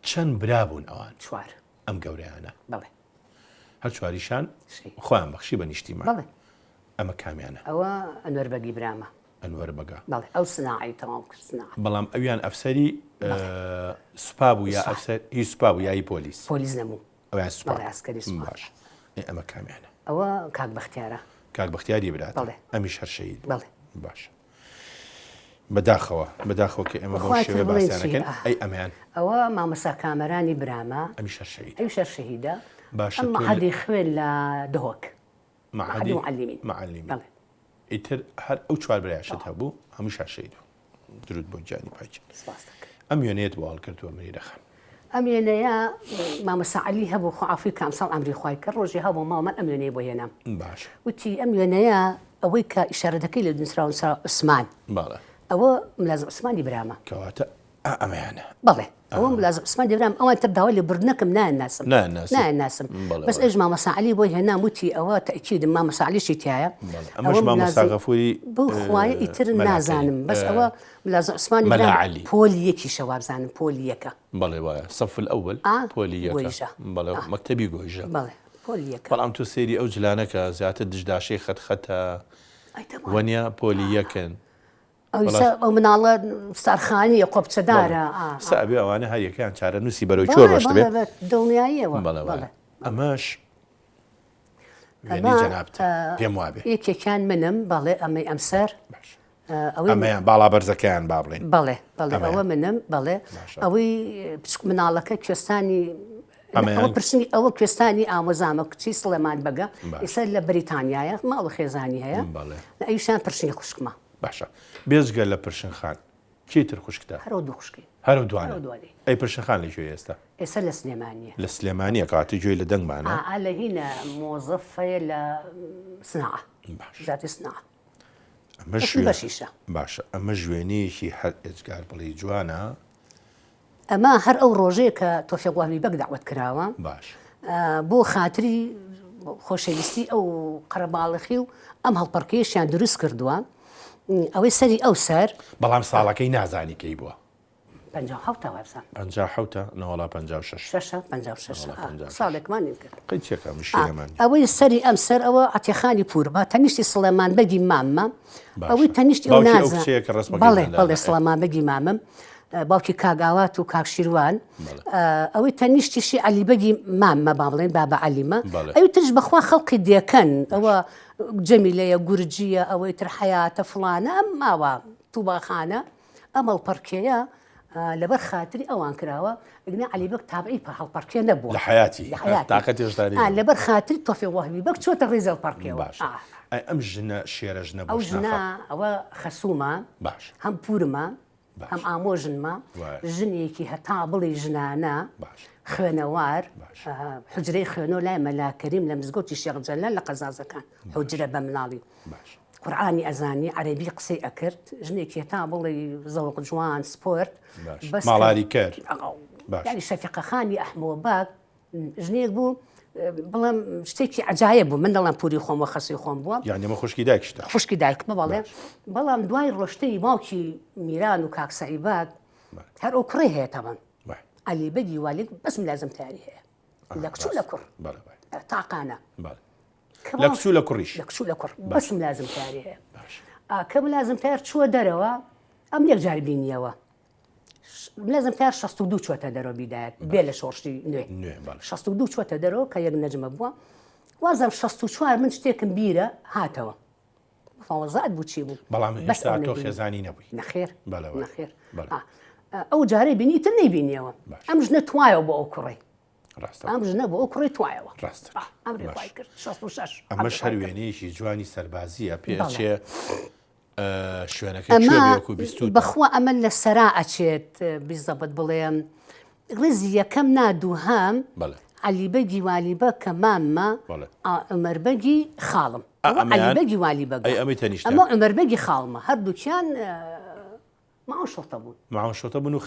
چەند برابوون ئەوان چوار ئەم گەورەیانە بەڵێ هەر چواریشان شەهید. خۆیان بەخشی بە نیشتیمان بەڵێ ئەمە کامیانە ئەوە ئەنوەر بەگی برامە ئەنوەر بەگا بەڵێ ئەو سناعی تەواو کرد سناع بەڵام ئەویان ئەفسەری سوپا بوو یا ئەفسەر هی سوپا بوو یایی پۆلیس پۆلیس نەبوو ئەویان سوپا بەڵێ ئەسکەری سوپا باش ئەمە کامیانە ئەوە کاک بەختیارە کاک بەختیاری برات بەڵێ. ئەمیش هەر شەهید بوو. بەڵێ باش بەداخەوە کە ئێمە بەو بەخواتر شێوە بڵێن باسییانەکەن چی؟ ئەی ئەمیان ئەوە مامەسا کامەرانی برامە ئەمیش هەر شەهید ئەو شەر شەهیدە باشە ئەم تۆ حەدی خوێن لە دهۆک معهدی معلمین معلمی بەڵێ ئیتر هەر ئەو چوار برایشت هەبوو هەمووش هەر شەهید بوو درود بۆ گیانی پایکن سپاس دەکەم ئەم وێنەیەت بۆ هەڵکردووە مریرەخان ئەم وێنەیە مامەسا عەلی هەبوو خوعافی کامساڵ ئەمری خوای کرد ڕۆژی هەبوو ماڵمە ئەم وێنەیە بۆ هێنام باش وتی ئەم وێنەیە ئەوەی کە ئیشارە دەکەی لە دنسراون عوسمان باڵە ئەوە ملازم عوسمانی برامە کەواتە ئەمەیانە بەڵێ ئەوە ملازم عوسمانی برام ئەوان تر داوای لە بردنەکەم ناناسم ناناسم. بەڵێ، بەس ئێژ مامەسا عەلی بۆی هێنام وتی ئەوە تەکیدم مامەسا عەلیشی تایە ئەمەش مامۆستا غەفوری بۆ خوایە ئیتر نازانم بەس ئەوە ملازم عوسمانی مەلا برام عەلی. پۆلی یەکیشە وابزانم پۆلی یەکە بەڵێ وایە سەف الأول پۆلی یەکە گۆیژە. بەڵێ مەکتەبی گۆیژە بەڵێ پۆلی یەکە بەڵام تۆ سێری ئەو جلانەکە زیاتر دژداشەی خەتخەتە وەنیا پۆلی یەکن ئەو مناڵە ستارخانیە قۆبچەدارە سابێ ئەوانە هەر یەکیان چارە نووسی بەرەو چۆ ڕۆشت بێ دڵنیاییەوە بەڵێ ئەمەش وێنەی جەنابتە پێم وابێ یەکێکیان منم بەڵێ ئەمەی ئەمسەر ئەمەیان باڵا بەرزەکەیان با بڵێن بەڵێ بەڵێ ئەوە منم بەڵێ ئەوەی بچک مناڵەکە کوێستانی ئەوە کوێستانی ئامۆزامە کچی سڵێمان بەگە ئێستا لە بریتانیایە ماڵە خێزانی هەیە ئەویشان پرشنی خوشکمە باشە بێزگە لە پرشنخان چیتر خوشکتە هەرەوە دوو خوشکی هەرو دوانە ئەی پرشنخان لەکوێ ئێستا ئێستا لە سلێمانیە لە سلێمانیە کاتی گوێی لە دەنگمانە لە هینە مۆزەفەیە لە سناعە ذاتی سناعە بەشیشە باشە ئەمە ژوێنەیەکی هەر ئێجگار بڵی جوانە ئەمە هەر ئەو ڕۆژەیە کە تۆفێقوامی بەک داوت کراوە باش بۆ خاتری خۆشەویستی ئەو قەرەباڵخی و ئەم هەڵپەرکێشیان دروست کردووە ئەوەی سەری ئەو سەر بەڵام ساڵەکەی نازانی کەی بووە 57 وابزان 57 نەوەڵا 56 ساڵێکمانی کرد قەی چێکە مشکلەمان ئەوەی سەری ئەم سەر ئەوە عتیخانی پوربە تەنیشتی سڵێمان بەگی ماممە ئەوەی تەنیشتی ئەو نازان بەڵێ سڵەمان بەگی مامم باوکی کاگاوات و کاکشیروان ئەوەی تەنیشتیشی عەلیبەگی ماممە با بڵێن بابە عەلیمە ئەوی ترش بەخوا خەڵقی دێکەن ئەوە جەمیلەیە گورجیە ئەوەی تر حەیاتە فڵانە ئەم ماوە تووباخانە ئەمەڵ پەرکەیە لەبەر خاتری ئەوان کراوە ئگنا عەلیبەک تابعی هەڵپەرکێ نەبووە لە حیاتی لەبەر خاتری تۆفی وەهبی بەک چۆتە ڕێزەڵ پەرکێەوە باش ئەم ژنە شێرەژ نەبوو ئەو ژنە ئەوە خەسوومە باش هەم پورمە ئەم ئامۆژنمە ژنێکی هەتا بڵی ژنانە خوێنەوار حجرەی خوێنەوە لای مەلاکەریم لە مزگەوتی شێخ جەلال لە قەزازەکان حجرە بە مناڵی قورعانی ئەزانی عەرەبی قسەی ئەکرد ژنێکی هەتا بڵی زەوق جوان سپۆرت ماڵاری کرد یعنی شەفیقەخانی ئەحمەوەباک ژنێک بوو بەڵام شتێکی عجایب بوو من دەڵام پوری خۆمەوە خەسی خۆم بووە یعنی ئەمە خوشکی دایکشتە خوشکی دایکمە بەڵێ بەڵام دوای ڕۆشتەی باوکی میران و کاکسەعیباد هەر ئەو کوڕی هەیە تەمەن عەلیبەگی والید بەس لازم تاری هەیە لە کچوو لە کوڕ تاقانە لە کچوو لە کوڕیش لە کچوو لە کوڕ بەسم لازم تاری هەیە کە لازم تار چووە دەرەوە ئەم یەک جار بینیەوە لازم تار 62 چوەتە دەرەوە بیدایەت بێ لە شۆڕشتی نوێ 62 چوەتە دەرەوە کە یەک نەجمە بووە وازم 64 من شتێکم بیرە هاتەوە فەوەزات بوو چی بوو بەڵام هێشتا تۆ خێزانی نەبووی نەخێر نەخێر ئەو جارەی بینی تر نەیبینیەوە ئەم ژنە توایەوە بۆ ئەو کوڕی ئەم ژنە بۆ ئەو کوڕی توایەوە ئەمری خوای کرد 66 ئەمەش هەر وێنەیەکی جوانی سەربازیە پێچێ شوێنەکە بەخوا ئەمە لە سەرا ئەچێت بیزەبەت بڵێم ڕێزی یەکەم نادووهام عەلیبەگی والیبە کە ماممە عومەربەگی خاڵم عەلیبەگی والیبە ئەمە عومەربەگی خاڵمە هەردووکیان ماوە شۆتە بوون ماوە شۆتە بوون و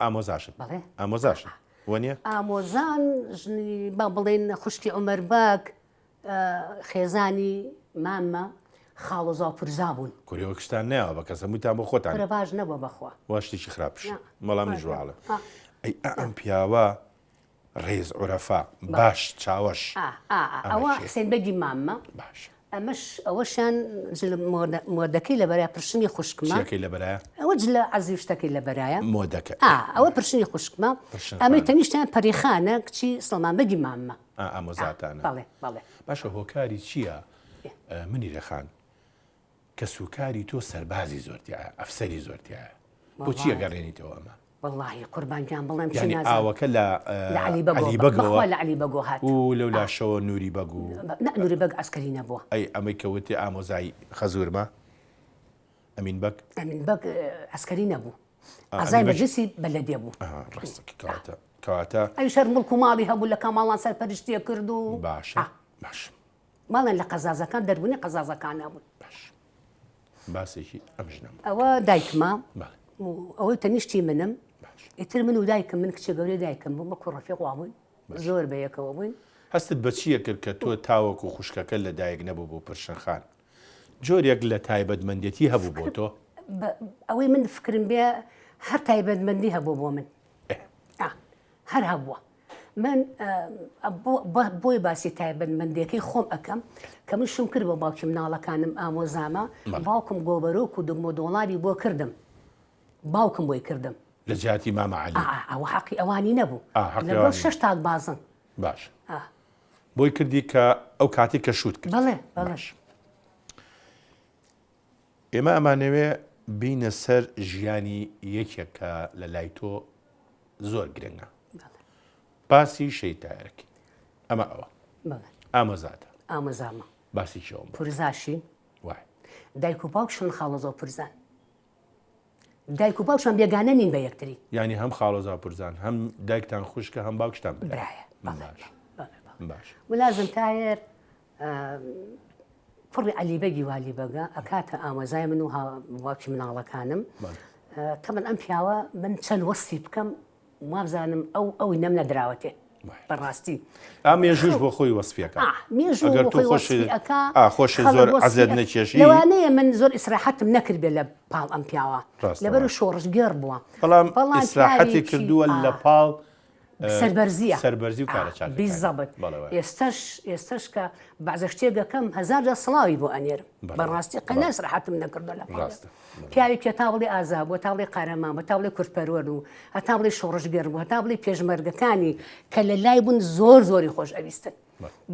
ئامۆزاشن ئامۆزاشن وەنیە ئامۆزان ژنی با بڵێن خوشکی عومەرباک خێزانی ماممە خاڵ و زاپورزا بوون کوریەوە کشتان نەیەوە بە کەسە موتان بۆ خۆتان باش نەبووە بەخوا واشتێکی خراپش مەڵامی ژواڵە ئەی ئەم پیاوە ڕێز عورەفا باش چاوەش ئەوە حسێن بەگی مامە باش ئەوەشان مۆدەکەی لە بەرای پرشنی خوشکمە لە بەرایە ئەوە لە عەزی شتەکەی لە بەرایە مۆدەکە ئەوە پرشنی خوشکمە ئەمەی تەنیشتیان پەریخانە کچی سڵمان بەگی مامە ئامۆزاتانە بەڵێ بەڵێ باشە هۆکاری چییە منیرەخان کە سوکاری تۆ سەربازی زۆرتیایە ئەفسەری زۆرتیایە بۆچی ئەگەڕێنیتەوە ئەمە واللهی قوربانگیان بڵێم ینی ئاوەکە لە علی بەگۆ هات و لەو لاشەوە نووری بەگ و نووری بەگ ئەسکەری نەبووە ئەی ئەمەی کەوتی ئامۆزای خەزورمە ئەمین بەگ ئەمین بەگ ئەسکەری نەبوو ئازای مەجلیسی بەلەدێ بوو ڕاستەکە کەواتە ئەی شەر مڵک و ماڵی هەبوو لە کاماڵان سەرپەرشتیە کرد و باشە باش ماڵێن لە قەزازەکان دەربوونی قەزازەکان نەبوون باش باسێکی ئەمژنم ئەوە دایکمە ئەوەی تەنیشتی منم ئیتر من و دایکم من کچە گەورەی دایکم بوو بە کوڕەفیق وابووین زۆر بەیەکەوە بووین هەستت بەچیە کرد کە تۆ تاوەکو خوشکەکە لە دایک نەبوو بۆ پرشنخان جۆرێک لە تایبەتمەندێتی هەبوو بۆ تۆ ئەوەی من فکرم بێ هەر تایبەتمەندی هەبوو بۆ من هەر هەبووە من بۆی باسی تایبەتمەندیەکەی خۆم ئەەکەم کە من شوم کرد بۆ باوکی مناڵەکانم ئامۆزامە باوکم گۆبەرۆک و دۆلاری بۆ کردم باوکم بۆی کردم لە جاتی مامە عەلی ئەوە حەقی ئەوانی نەبوو لەگەڵ 6 تاک بازن باش بۆی کردی کە ئەو کاتی کە شوت کرد بەڵێ بەڵێش ئێمە ئەمانەوێ بینە سەر ژیانی یەکێک کە لە لای تۆ زۆر گرنگە باسی شەیتایەرەکەی ئەمە ئەوە ئامۆزاتە ئامۆزامە باسی چۆم پورزاشی وای دایک و باوکشن خاڵۆزۆ پورزان دایک و باوکشان بێگانە نین بە یەکتری ینی هەم خاڵۆزا پورزان هەم دایکتان خوشکە هەم باوکشتان برایە باش ولازم تایر کوڕی عەلیبەگی والیبەگە ئەکاتە ئامۆزای من و باوکی مناڵەکانم تەمەن ئەم پیاوە من چەند وەستی بکەم وابزانم ئەوی نەم نەدراوەتێ بەڕاستی مێژوش بۆ خۆی وەسفیەکە ئەگەر تو خۆشی زۆر عەزێت نەکێشی لەوانەیە من زۆر ئیسراحەتم نەکرد بێ لە پاڵ ئەم پیاوە لەبەر شۆڕژگەر بووە بەڵام ئیسراحەتی کردووە لە پاڵ سەربەرزیە سەربەرزی و کارە بیزەبت ئێستش کە بەعزە شتێگەکەم هەزار جا سڵاوی بۆ ئەنێرم بەڕاستی قەنە ئیسراحەتم نەکردو لە پیاوی کە تاوڵی ئازا بووە تاوڵی قارەمان بە تاوڵی کورتپەروەر و هەتا بڵی شۆڕژگەر بوو هەتا بڵی پێشمەرگەکانی کە لە لای بوون زۆری خۆش ئەویستن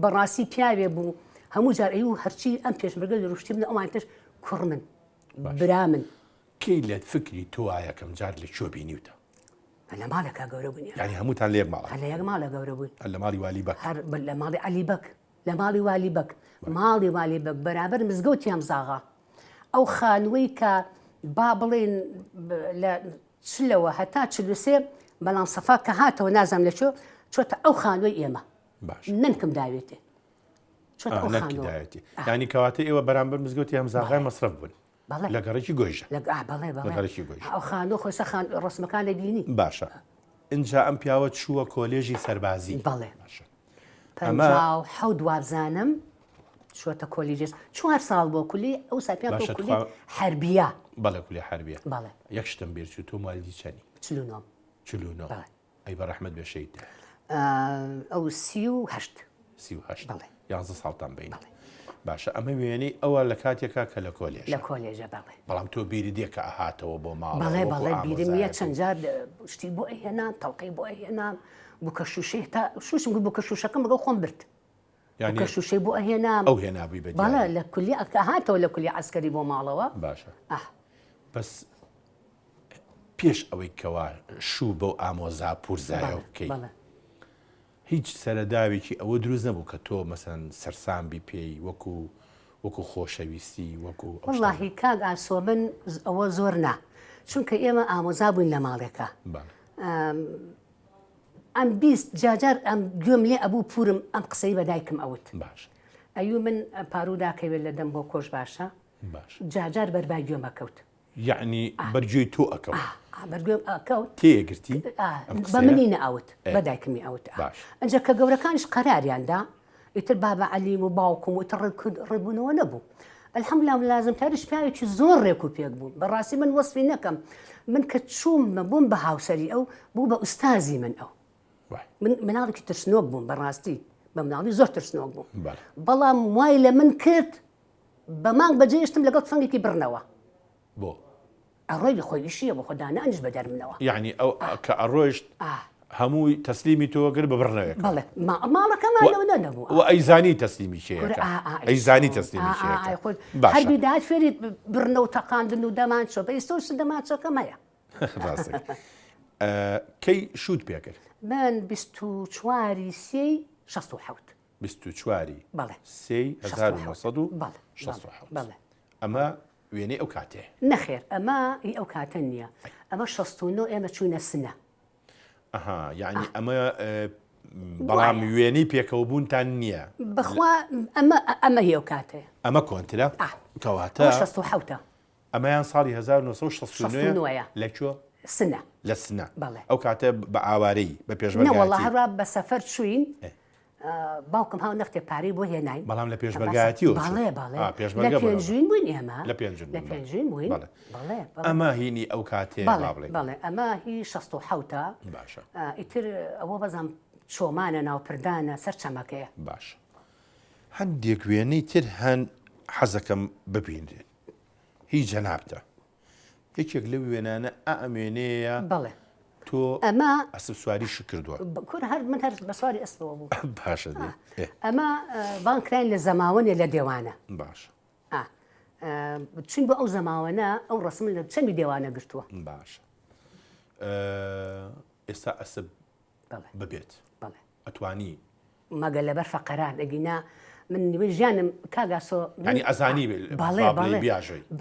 بەڕاستی پیاوێ بوو هەموو جار ئەی و هەرچی ئەم پێشمەرگە ڕشتی من ئەوان تش کوڕ من برا من کەی لێت فکری تۆ یەکەم جار لە کوێ بینیوتە لە ماڵێکا گەورە بووین ینی هەمووتان لێک ماڵە لە یەک ماڵە گەورە بووین لە ماڵی والیبەک لە ماڵی عەلیبەک لە ماڵی والیبەک ماڵی والیبەک بەرابەر مزگەوتی ئەمزاغا ئەو خانووەی کە با بڵێن لە چلەوە هەتا 43 بەڵام سەفا کە هاتەوە نازانم لە چۆتە ئەو خانووی ئێمە ننکم داوێتێ داوێتی ینی کەواتە ئێوە بەرامبەر مزگەوتی ئەمزاغای مەسرف بوون لە گەڕێکی گۆیژە ئەو خانوو خۆسە ڕۆسمەکان لە بینی باشە اینجا ئەم پیاوە چووە کۆلێژی سەربازی بەڵێ ئەمە حەوت وابزانم چوەتە کۆلیجس 4 ساڵ بۆ کولی ئەو ساپیان کولی حربیە بەڵێ کولی حربیە بەڵێ یەک شتم بێرچوو تۆ مالی چەنی 49 ئەی بەڕەحمەت بێشەیت ئەو 38 بەڵێ 11 ساڵتان بین باشە ئەمە وێنەی ئەوە لە کاتێکا کە لە کۆلێژە بەڵێ بەڵام تۆ بیری دێکە ئاهاتەوە بۆ ماڵ بەڵێ بیرم یە چەند جار شتی بۆ ئەهێنام تەڵقەی بۆ ئەهێنام بووکە شوشەی تا شوشم بووکە شوشەکەم بەگەڵ خۆم برد کە شوشەی بۆ ئەهێنام ئەو هێنابووی بە بەڵێ لە کولی هاتەوە لە کولی عەسکەری بۆ ماڵەوە باشە بەس پێش ئەوەی کەوا شوو بەو ئامۆزا پورزایە بکەیت هیچ سەرەداوێکی ئەوە دروست نەبوو کە تۆ مەسەن سەرسامبی پێی وەکو خۆشەویستی وەکو وەڵڵاهی کاک ئاسۆ من ئەوە زۆر نا چونکە ئێمە ئامۆزا بووین لە ماڵێکە ئەم 20 جاجار ئەم گوێم لێ ئەبوو پورم ئەم قسەی بەدایکم ئەوت باش ئەیوو من پاروداکەوێت لە دەم بۆ کۆش باشە جاجار بەربای گوێمە کەوت یعنی بەرگوێی تۆ ئەکەوت بەرگوێم ئەکەوت تێگرتی بە منی نەئەوت بەدایکمی ئەوت ئەنجە کە گەورەکانش قەراریاندا ئیتر بابە عەلیم و باوکم و ئیتر ڕێبوونەوە نەبوو الحەمدلله لازم تاریش پیاوێکی زۆر ڕێک و پێک بووم بەڕاستی من وەسفی نەکەم من کە چووممە بووم بە هاوسەری ئەو بوو بە ئوستازی من ئەو من مناڵێکی ترسنۆک بووم بەڕاستی بە مناڵی زۆر ترسنۆک بووم بەڵام وای لە من کرد بە مانگ بەجێشتم لەگەڵ فەنگێکی بڕنەوە بۆ ئەڕۆی خۆی شیە بۆ خۆدانانیش بە دەرمنەوە یعنی ئەو کە ئەڕۆیشت هەمووی تەسلیمی تۆگر بە بڕنەوەک بەڵێ ماڵەکەمانەوە نەبوو و ئەیزانی تەسلیمی شەیەەکە ئەیزانی تەسلیمی هەربی داات فێری بڕنە و تەقاندن و دەمان چۆ بە ئیستۆش دەماچەکەمەیە کەی شوت پێکرد من 24 سی 67 24 بەڵێ سی 1967 بەڵێ ئەمە وێنەی ئەو کاتێ نەخێر ئەمە ئەو کاتە نییە ئەمە 69 ئێمە چوونە سنە یعنی ئەمە بەڵام وێنەی پێکەوەبوونتان نییە بخوا ئەمە هی ئەو کاتێ ئەمە کۆنترە کەواتە 67 ئەمەیان ساڵی 1969 لەکوێ سنە لە سنە ئەو کاتە بە ئاوارەی بە پێشبەرگایەتی نەوەڵڵا هەروە بە سەفەر چوین باوکم هاو نەختێ پارەی بۆ هێناین بەڵام لە پێشبەرگایەتیەوە لە پێنجوین بووین ئێمە لە پێنجوین بووین ئەمە هینی ئەو کاتێ بەڵێ ئەمە هی 67 باشە ئیتر ئەوە بەزانام چۆمانە ناوپردانە سەر چەمەکەیە باش هەندێک وێنەی تر هەن حەزەکەم ببینرێن هیچ جەنابتە یەکێک لەو وێنانە ئەمێنەیە بەڵێ تۆ ئەمە ئەسب سواریشی کردووە کور هەر من هەر بە سواری ئەسبەوە بوو باشە ئەمە بانکراین لە زەماوەنێ لە دێوانە باش چین بۆ ئەو زەماوەنە ئەو ڕسم لە چەندی دێوانە گرتووە باش ئێستا ئەسب ببێت بەڵێ ئەتوانی مەگە لەبەر فەقەران دەگینا من نیوەی ژیانم کاگاسۆ ینی ئەزانی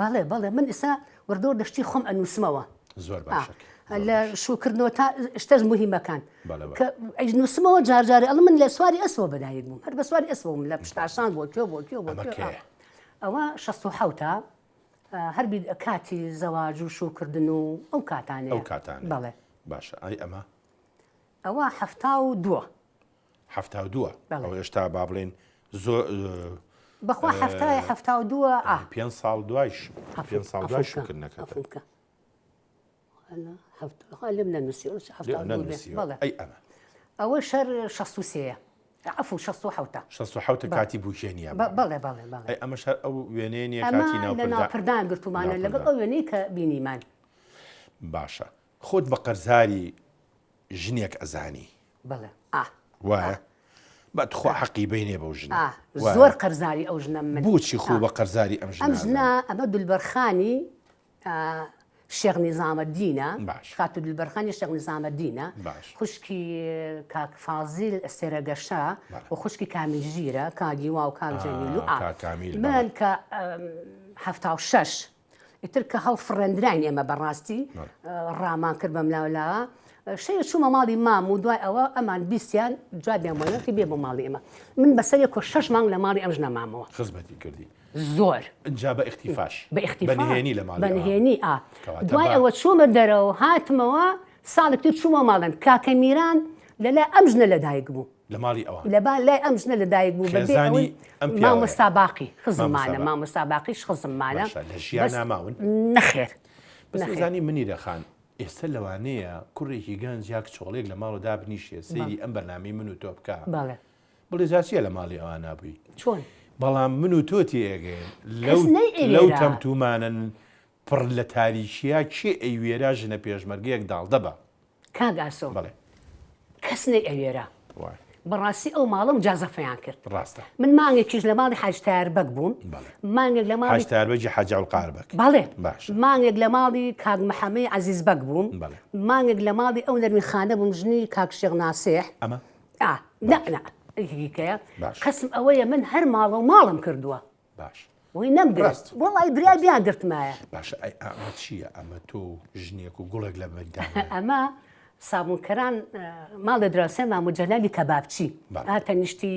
بەڵێ من ئێستا وەردۆر دەشتی خۆم ئەنووسمەوە زۆر باشە لە شوکردنەوە تا شتەش مهمەکان کە ئەی نووسمەوە جارجارێ ئەڵ من لە سواری ئەسبەوە بەدایک بووم هەر بە سواری ئەسبەوەم لە پشتاشان بۆ ئەوە 67 هەربی کاتی زەواج و شوکردن و ئەو کاتانێ بەڵێ باشە ئەی ئەمە ئەوە 72 ئەو هێشتا با بڵێن زۆر بەخوا هەفتای 72 5 ساڵ دوایش 5 ساڵ دوای شوکردنەکەتە لێم نەنووسی ئەی ئەمە ئەوە شەر 63 عفو 67 کاتی بووکێنیە بەڵێ ئەمە شەر ئەو وێنێنیە کاتی ناوپردان گرتومانە لەگەڵ ئەو وێنەی کە بینیمان باشە خۆت بە قەرزاری ژنێک ئەزانی بەڵێ وایە بەخوا حەقی بینێ بەو ژنە زۆر قەرزاری ئەو ژنە من بۆچی خۆ بە قەرزاری ئەم ژنە ئەمە دولبەرخانی شێخ نیزامەدینە خاتو دولبەرخانی شێخ نیزامەدینە خوشکی کاک فازیل ئەستێرەگەشا و خوشکی کامیل ژیرە کاگیوا و کاک جەمیل و من کە 76 ئیتر کە هەڵفڕێندراین ئێمە بەڕاستی ڕامان کرد بەم لاولاوە شەیە چوومە ماڵی مام و دوای ئەوە ئەمان بیستیان جوادیانوەنەکە بێ بۆ ماڵی ئێمە من بەسەر 6 مانگ لە ماڵی ئەم ژنە مامەوە خزمەتی کردی زۆر ئەجا بە ئیختیفاش بەنهێنی لە ماڵی بەنهێنی دوای ئەوە چوومە دەرەوە هاتمەوە ساڵێک تر چوومە ماڵن کاکە میران لەلای ئەم ژنە لەدایک بوو لە ماڵی ئەوە لای ئەم ژنە لەدایک بوو بەبێ مامۆستا باقی خزممانە مامۆستا باقیش خزممانە لە ژیان ناماون نەخێر بەزانی منیرەخان ئێستا لەوانەیە کوڕێکی گەنج یاک چۆڵێک لە ماڵ دابنیشێ سەیری ئەم بەرنامەی من و تۆ بکە بڵێ جاچیە لە ماڵی ئەوان نابووی چۆن بەڵام من و تۆتی ئێگەین لەو تەمتومانن پڕ لە تاریشیە کێ ئەیوێرا ژنە پێشمەرگەیەک داڵدەبە کاگاسۆ بڵێ کەس نەی ئەوێرا بەڕاستی ئەو ماڵم جازەفەیان کرد ڕاستە من مانگێکیش لە ماڵی حاجتار بەک بووم مانگێک لە ماڵی حاجتاربەجی حاجە القاربەک بەڵێ مانگێک لە ماڵی کاک محەمەی عەزیز بەک بووم مانگێک لە ماڵی ئەو نەرمی خانە بووم ژنی کاک شێخ ناسیح ئەمە نەکەیە قەسم ئەوەیە من هەر ماڵە و ماڵم کردووە باش وی نەمگرست وەڵی برای بیان گرتمایە باشە ئەمە چییە ئەمە تۆ ژنێک و گوڵێک لە بەدان ئەمە سابوونکەران ماڵە دراوسێ ماموجەلالی کەبابچی تەنیشتی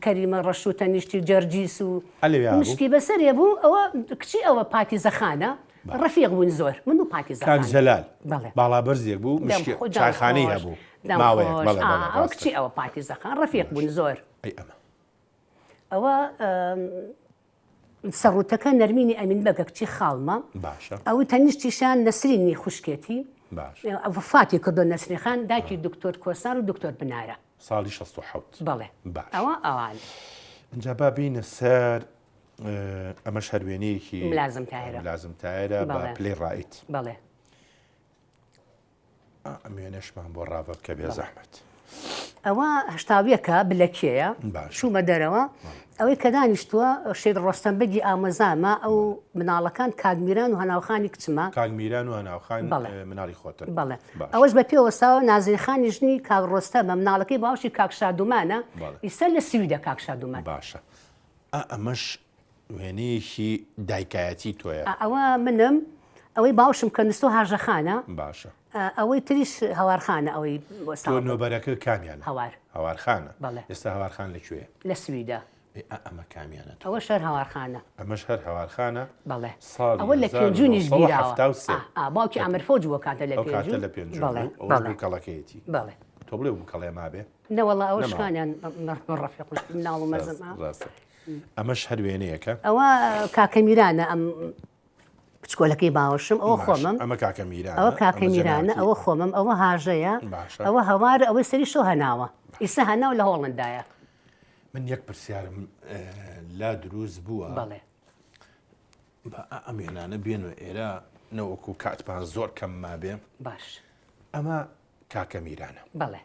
کەریمە ڕەش و تەنیشتی جەرجیس و مشکی بەسەرێ بوو ئەوە کچی ئەوە پاکی زەخانە ڕەفیق بوون زۆر من و پاکی زەخانە کاک جەلال باڵا بەرزێک بوو چایخانەی هەبوو ئەوە کچی ئەوە پاکی زەخان ڕەفیق بوون زۆر ئەمە ئەوە سەڕوتەکە نەرمینی ئەمین بەگە کچی خاڵمە باشە ئەوەی تەنیشتیشان نەسرینی خوشکێتی باش وفاتی کردو نەسریخان داکی دکتۆر کۆسار و دکتۆر بنارە ساڵی 67 بەڵێ باش ئەوە ئەوان اینجا با بینە سەر ئەمەش هەروێنەیەکی ملازم تایرە لازم تایرە بە پلەی ڕایت بەڵێ ئەمێنەشمان بۆ ڕاوە بکە بێ زەحمەت ئەوە هەشتاویەکە بلەکێیە چوومە دەرەوە ئەوەی کە دانیشتووە شێد ڕۆستەمبەگی ئامەزامە ئەو مناڵەکان کاگمیران و هەناوخانی کچمە کاگمیران و هەناوخان مناڵی خۆتن بەڵێ ئەوەش بە پێوەساوە نازنیخانی ژنی کاگڕۆستەمە مناڵەکەی باوشی کاکشادومانە ئیسەر لە سویدە کاکشادومان باشە ئەمەش وێنەیەکی دایکایەتی تۆیە ئەوە منم ئەوەی باوشم کە نستۆ هاژەخانە باشە ئەوەی تریش هەوارخانە ئەوەی تۆ نۆبەرەکە کامیان هەوار هەوارخانە بەڵێ ئێستا هەوارخان لەکوێ لە سویدە ئەمە کامیانە ئەوە شەر هەوارخانە ئەمەش هەر هەوارخانە بەڵێ ساڵی ئەوە لە پێنجونیش بیراوە 1970 باوکی ئەمرفۆج بۆ کاتە لە پێنج بەڵێ کەڵەکەیەتی بەڵێ تۆ بڵێ کەڵێ مابێ نەوەڵە ئەوە شکانیان ڕەفیق مناڵ و مەرزم ئەمەش هەر وێنەیەکە ئەوە کاکەمیرانە ئەم پچکۆلەکەی باوەشم ئەوە خۆمم ئەمە کاکە میرانە ئەوە کاکەمیرانە ئەوە خۆمم ئەوە هاژەیە ئەوە هەوار ئەوەی سەری شۆ هەناوە ئیسا هەناو لە هۆڵندایە من یەک پرسیارم لا دروست بووە بەڵێ ئەمێنانە بێنە ئێرە نەوەکو کاتپان زۆر کەم مابێ باش ئەمە کاکە میرانە بەڵێ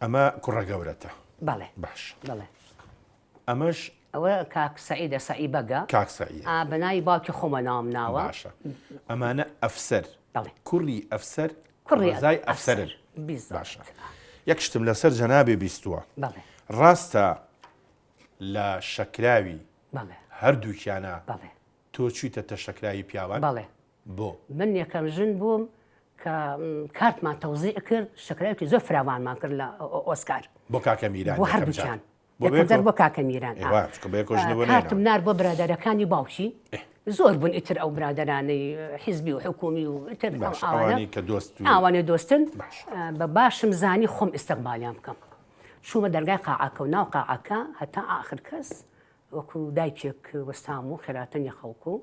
ئەمە کوڕە گەورەتە بەڵێ باش بەڵێ ئەمەش ئەوە کاک سەعیدە سەعیبەگە کاکسایی بەناوی باوکی خۆمە ناوم ناوە باشە ئەمانە ئەفسەر بەڵێ کوڕی ئەفسەر کوڕی ڕزای ئەفسەرن باشە یەک شتم لەسەر جەنابێ بیستووە بەڵێ ڕاستە لە شەکراوی بەڵێ هەردووکیانە بەڵێ تۆ چیتە شەکراوی پیاوان بەڵێ بۆ من یەکەم ژن بووم کە کارتمان تەوزیع کرد شکراوی زۆر فراوانمان کرد لە ئۆسکار بۆ کاکە میران بۆ هەردووچیان یەکەم بۆ کاکە میران کارتم نار بۆ برادەرەکانی باوکی زۆر بوون ئیتر ئەو برادەرانەی حیزبی و حکومی و ئەوانێ دۆستن بە باشم زانی خۆم ئستەقبالیان بکەم چوومە دەرگای قاعەکە و ناو قاعەکە هەتا ئاخر کەس وەکو دایکێک وەستام و خێراتەنی خەڵکو و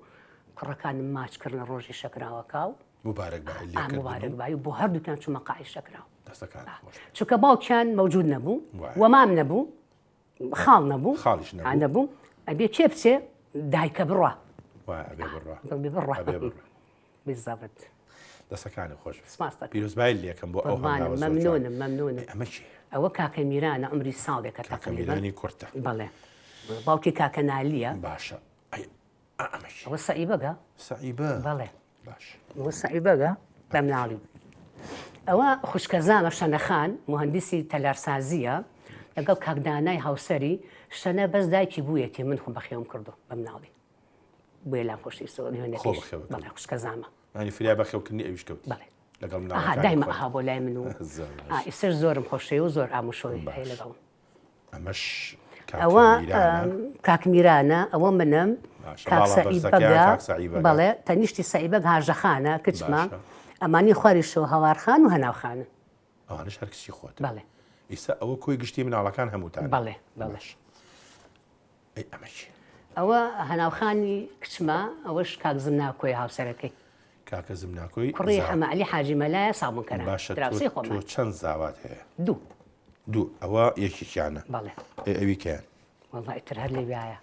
کوڕەکانم ماچ کردن ڕۆژی شەکراوەکە و مبارەکبایی بۆ هەردووکیان چوومە قاعی شەکراوە چونکە باوکیان مەوجود نەبوو وەمام نەبوو خاڵ نەبوو نەبوو ئەبێ چێ بچێ دایکە بڕە بزەبت دەسەکانی خۆش پیرۆزبای لێکم بۆ مەمنونم ئەوە کاکە میرانە ئەمری ساڵێکە کاکەمیرانی کورتە بەڵێ باوکی کاکە نالیە باشە ئەوە سەعیبەگە سەعیبە بەڵێ ئەوە سەعیبەگە بە مناڵی ئەوە خوشکەزانە شەنەخان مهندسی تەلارسازیە لەگەڵ کاکدانای هاوسەری شەنە بەس دایکی بوویەتی من خۆ بەخێوم کردو بە مناڵی بۆیە لا خۆشی بەڵێ خوشکەزامە ئەنی فریا بەخێوکردنی ئەویش کەوت بەڵێ لەگەڵ دایمە ئەها بۆ لای من و ئیسەر زۆرم خۆشەوە و زۆر ئاموشۆی هەیە لەگەڵم ئەمەش ئەوە کاکمیرانە ئەوە منم کاکسەعیبەگە بەڵێ تەنیشتی سەعیبەگ هاژەخانە کچمە ئەمانی خواریشەوە هەوارخان و هەناوخانە ئەوانش هەر کچی خۆت بەڵێ ئیسا ئەوە کۆی گشتی مناڵەکان هەمووتان بەڵێ بەڵێش ئەمەشی ئەوە هەناوخانی کچمە ئەوەش کاک زمناکۆی هاوسەرەکەی کاکە زمناکۆی کوڕی حەمەعەلی حاجی مەلایە سابوونکەرە باشە تۆ چەند زاوات هەیە دوو ئەوە یەکییانە بەڵێ ئەوی کیان وەڵڵا ئیتر هەر لێوایە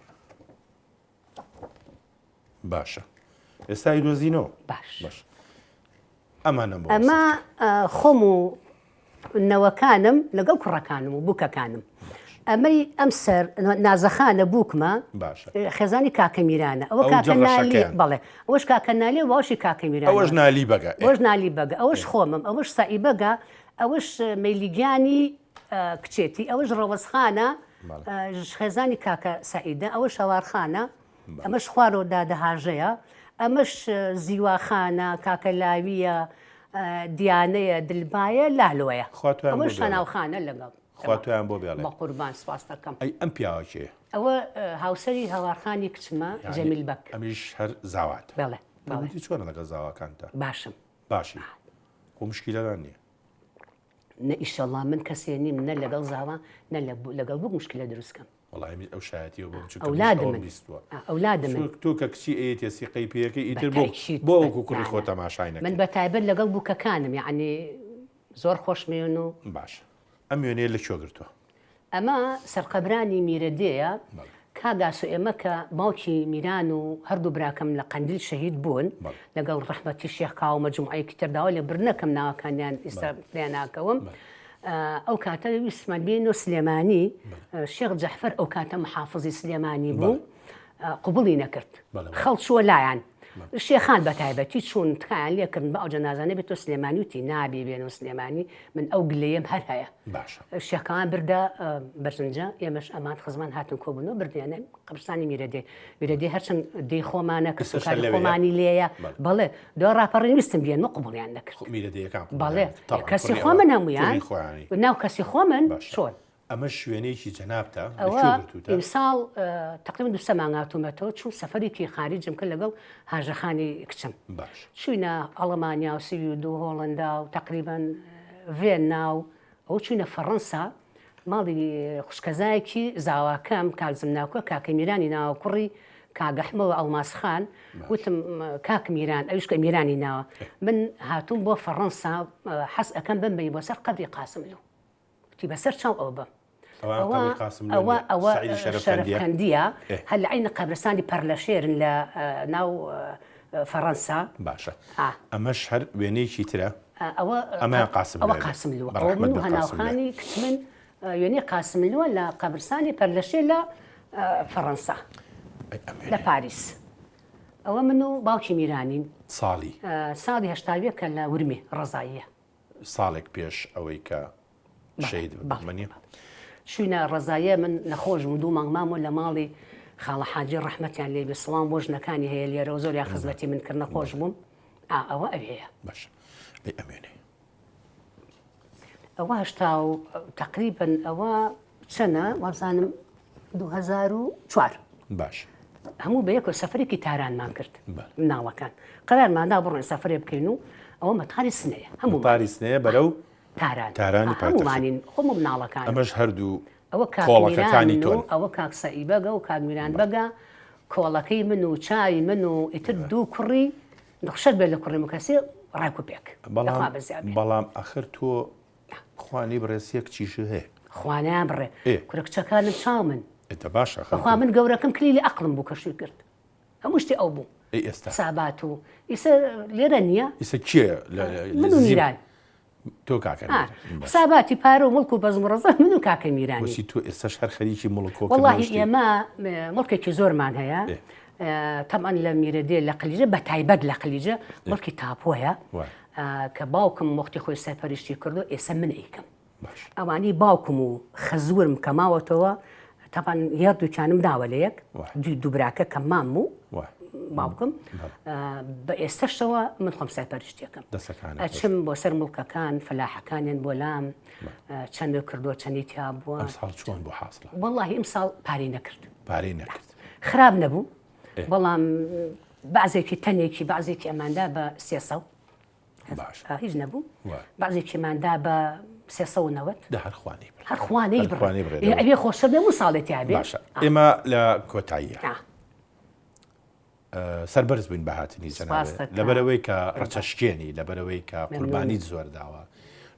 باشە ئێستا ئیرۆزینەوە باش ئەمە خۆم و نەوەکانم لەگەڵ کوڕەکانم و بووکەکانم ئەمەی ئەم سەر نازەخانە بووکمە خێزانی کاکە میرانە ئەوە کاکەنالی بەڵێ ئەوەش کاکەنالی و باشی کاکە میرانە ئەوەش نالی بەگە ئەوەش نالی بەگە ئەوەش خۆمم ئەوەش سەعیبەگە ئەوەش مەیلیگیانی کچێتی ئەوەش ڕەوەزخانە خێزانی کاکە سەعیدە ئەوەش هەوارخانە ئەمەش خوارەوە دادەهاژەیە ئەمەش زیواخانە کاکە لاویە دیانەیە دلبایە لالۆیە ئەوەش هەناوخانە لەگەڵ خواتویان بۆ بێڵێ بە قوربان سپاس دەکەم ئەی ئەم پیاوەکێ ئەوە هاوسەری هەوارخانی کچمە جەمیل بەک ئەمیش هەر زاوات بەڵێ چۆنە لەگەڵ زاواکانتە باشم باشی خۆ مشکیلەدان نییە نە ئیشەڵڵا من کەسێ نیم نە لەگەڵ زاوا نە لەگەڵ بوو مشکلە دروستکەم وڵی ئەو شایەتیەوە بۆ ئەولادە من تۆ کە کچی ئەیەتی سیقەی پێەکە ئیتر بۆ ئەوکو کوڕی خۆ تەماشای نەکەی. من بە تایبەت لەگەڵ بووکەکانم یعنی زۆر خۆشمێن و باش ئەم وێنەیە لە کوێ گرتووە؟ ئەمە سەرقەبرانی میرەدەیە کاگاس و ئێمە کە باوکی میران و هەردوو براکەم لە قەندیل شەهید بوون لەگەڵ ڕەحمەتی شێخ و مەجموعەیەکی ترداوە لە برنەکەم ناوەکانیان ئێستا پێیان ناکەوم. ئەو کاتە ویسمان بێن و سلێمانی شێخ جەحفەر ئەو کاتە محافظی سلێمانی بوو قوبڵی نەکرد خەڵچووە لایەن شێخان بە تایبەتی چوون تکایان لێکردن بە ئەو جەنازانە بێت تۆ سلێمانی وتی نابێ بێن و سلێمانی من ئەو گلەیەم هەر هەیە شێخەکان بردە بەرزنجە ئێمەش ئەمان خزمان هاتن کۆبوونەوە بردیانە قبرستانی میرەدێ هەرچەند دەی خۆمانە کە سوکاری خۆمانی لێیە بەڵێ دۆ ڕاپەڕی ویستم بێن و قوبڵیان نەکرد بەڵێ کەسی خۆمن هەمویان ناو کەسی خۆمن چۆن ئەمە شوێنەیەکی جەنابتە ئیمساڵ تقریبا دوو سەمان هاتوومەتەوە چوو سەفەرێکی خارجم کرد لەگەڵ هاژەخانی کچم چوینە ئەڵەمانیا و سوید و هۆڵندا و تقریبا ڤێننا و ئەو چوینە فەڕەنسا ماڵی خوشکەزایەکی زاواکەم کاکزم ناوکە کاکە میرانی ناوە کوڕی کاگەحمەوە ئەڵماسخان وتم کاک میران ئەوشکە میرانی ناوە من هاتووم بۆ فەڕەنسا حەز ئەەکەم بمبی بۆ سەر قەبری قاسملو تی بەسەر چاو ئەو بم ئەوە شەرەفکەندیە هەل لە عینە قەبرستانی پەرلەشێرن لە ناو فەڕەنسا باشە ئەمەش هەر وێنەیەکی ترە ئەوە قاسملووە ئەوە من و هەناوخانی کچمن وێنەی قاسملووە لە قەبرستانی پەرلەشێر لە فەڕەنسا لە پاریس ئەوە من و باوکی میرانین ساڵی هەشتاویە کە لە ورمی ڕزاییە ساڵێک پێش ئەوەی کە شەید بەمەنیە شوینە ڕزایە من نەخۆش و دوو مانگ مامۆ لە ماڵی خاڵە حاجی ڕەحمەتیان لێ بسڵام بۆ ژنەکانی هەیە لێرە زۆر یا خزمەتی من کرد نەخۆش بووم ئەوە ئەوەیە باش ئەمێنێ ئەوە هەشتا و تقریبن ئەوە چەنە وابزانم 2004 باش هەموو بەیەکۆ سەفرێکی تارانمان کرد مناڵەکان قەرارماندا بڕۆین سەفرێ بکەین و ئەوە مەتاری سنەیە هەموو مەتاری سنەیە بەرەو تارانی هەمومانین خۆم مناڵەکان ئەمەش هەردوو ئەوە کاکمیران و ئەوە کاکسەئی بەگە و کاکمیران بەگە کۆڵەکەی من و چاوی من و ئیتر دوو کوڕی نەخشەت بێت لە کوڕی مکەسی ڕایکوپێک بەڵام ئەخر تۆ خوانی بڕێسیە کچیش هەیە خوانیان بڕێ کورە کچەکانم چاو من باشە بەخوا من گەورەکەم کلی لە عەقڵم بوو کەشوی کرد هەموو شتێ ئەو بوو ئێستا سابات و ئیسە لێرە نییە ئیسە کێ من و میران تۆ کاکە ساباتی پارە و مڵک و بەزم و ڕەزە من و کاکە میرانی وەسی تۆ ئێستاش هەر خەریکی مڵک وەڵاهی ئێمە مڵکێکی زۆرمان هەیە تەمان لە میرەدێ لە قلیجە بە تایبەت لە قلیجە مڵکی تاپۆیە کە باوکم وەختی خۆی سەرپەرشتی کردو ئێستا من ئەیکەم ئەوانی باوکم و خەزورم کە ماوەتەوە تەمان یادووچانم داوە لە یەک دووبراکە کە مام و باوکم بە ئێستاشەوە من خۆم سەرپەرشتیەکەم ئەچم بۆ سەر مڵکەکان فەلاحەکانیان بۆ لام چەند کردووە چەندی تیا بووە چۆن بۆ حاصل وەڵاهی ئەمساڵ پارەی نەکرد خراپ نەبوو بەڵام بەعزێکی تەنێکی بەعزێکی ئەماندا بە 300 هیچ نەبوو بەعزێکیماندا بە 390 هەرخوانەی ئەبێ خۆشە بێ و ساڵێتی هەبێ ئێمە لە کۆتاییە سەربەرز بووین بەهاتنی جەنابێت لەبەرەوەی کە ڕەچەشکێنی لەبەرەوەی کە قوربانیت زۆر داوە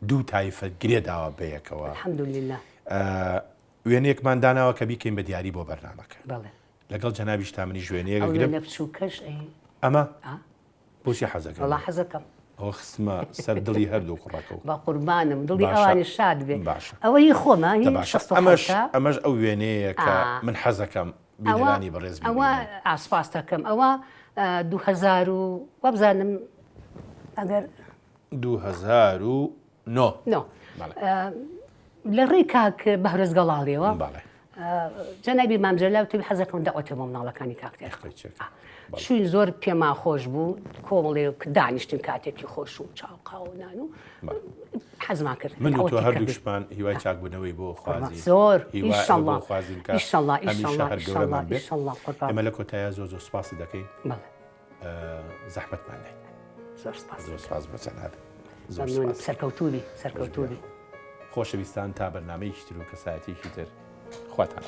دوو تایفەت گرێ داوە بەیەکەوە الحەمدولله وێنەیەکمان داناوە کە بیکەین بە دیاری بۆ بەرنامەکە لەگەڵ جەنابیش تا منیش وێنەیەک ئەمە بۆچی حەزەکەم وەڵا حەزەکەم ئەوە خستمە سەر دڵی هەردوو کوڕەکەەوە با قوربانم دڵی ئەوانی شاد بێ ئەوە هی خۆمە ئەمەش ئەو وێنەیە کە من حەزەکەم بیدرانی بەڕێز ئەوە ئاسپاس دەکەم ئەوە 2000 وابزانم ئەگەر 2009 لە ڕێی کاک بەهرز گەڵاڵیەوە جەنابی مامجەلاو توی حەزەکەم دەوەتێ بۆ مناڵەکانی کاکتێک شوین زۆر پێما خۆش بوو کۆمەڵێ دانیشتن کاتێکی خۆش و چاوقاونان و حەزمان کرد من و تۆ هەردووشمان هیوای چاکبوونەوەی بۆ خوازی زۆر ئەمە لە کۆتایە زۆر زۆر سپاسی دەکەین زەحمەتمان نێ زۆر سپاس بەچەند سەرکەوتوبی خۆشەویستان تا بەرنامەیەکی تر و کەسایەتێکی تر خواتان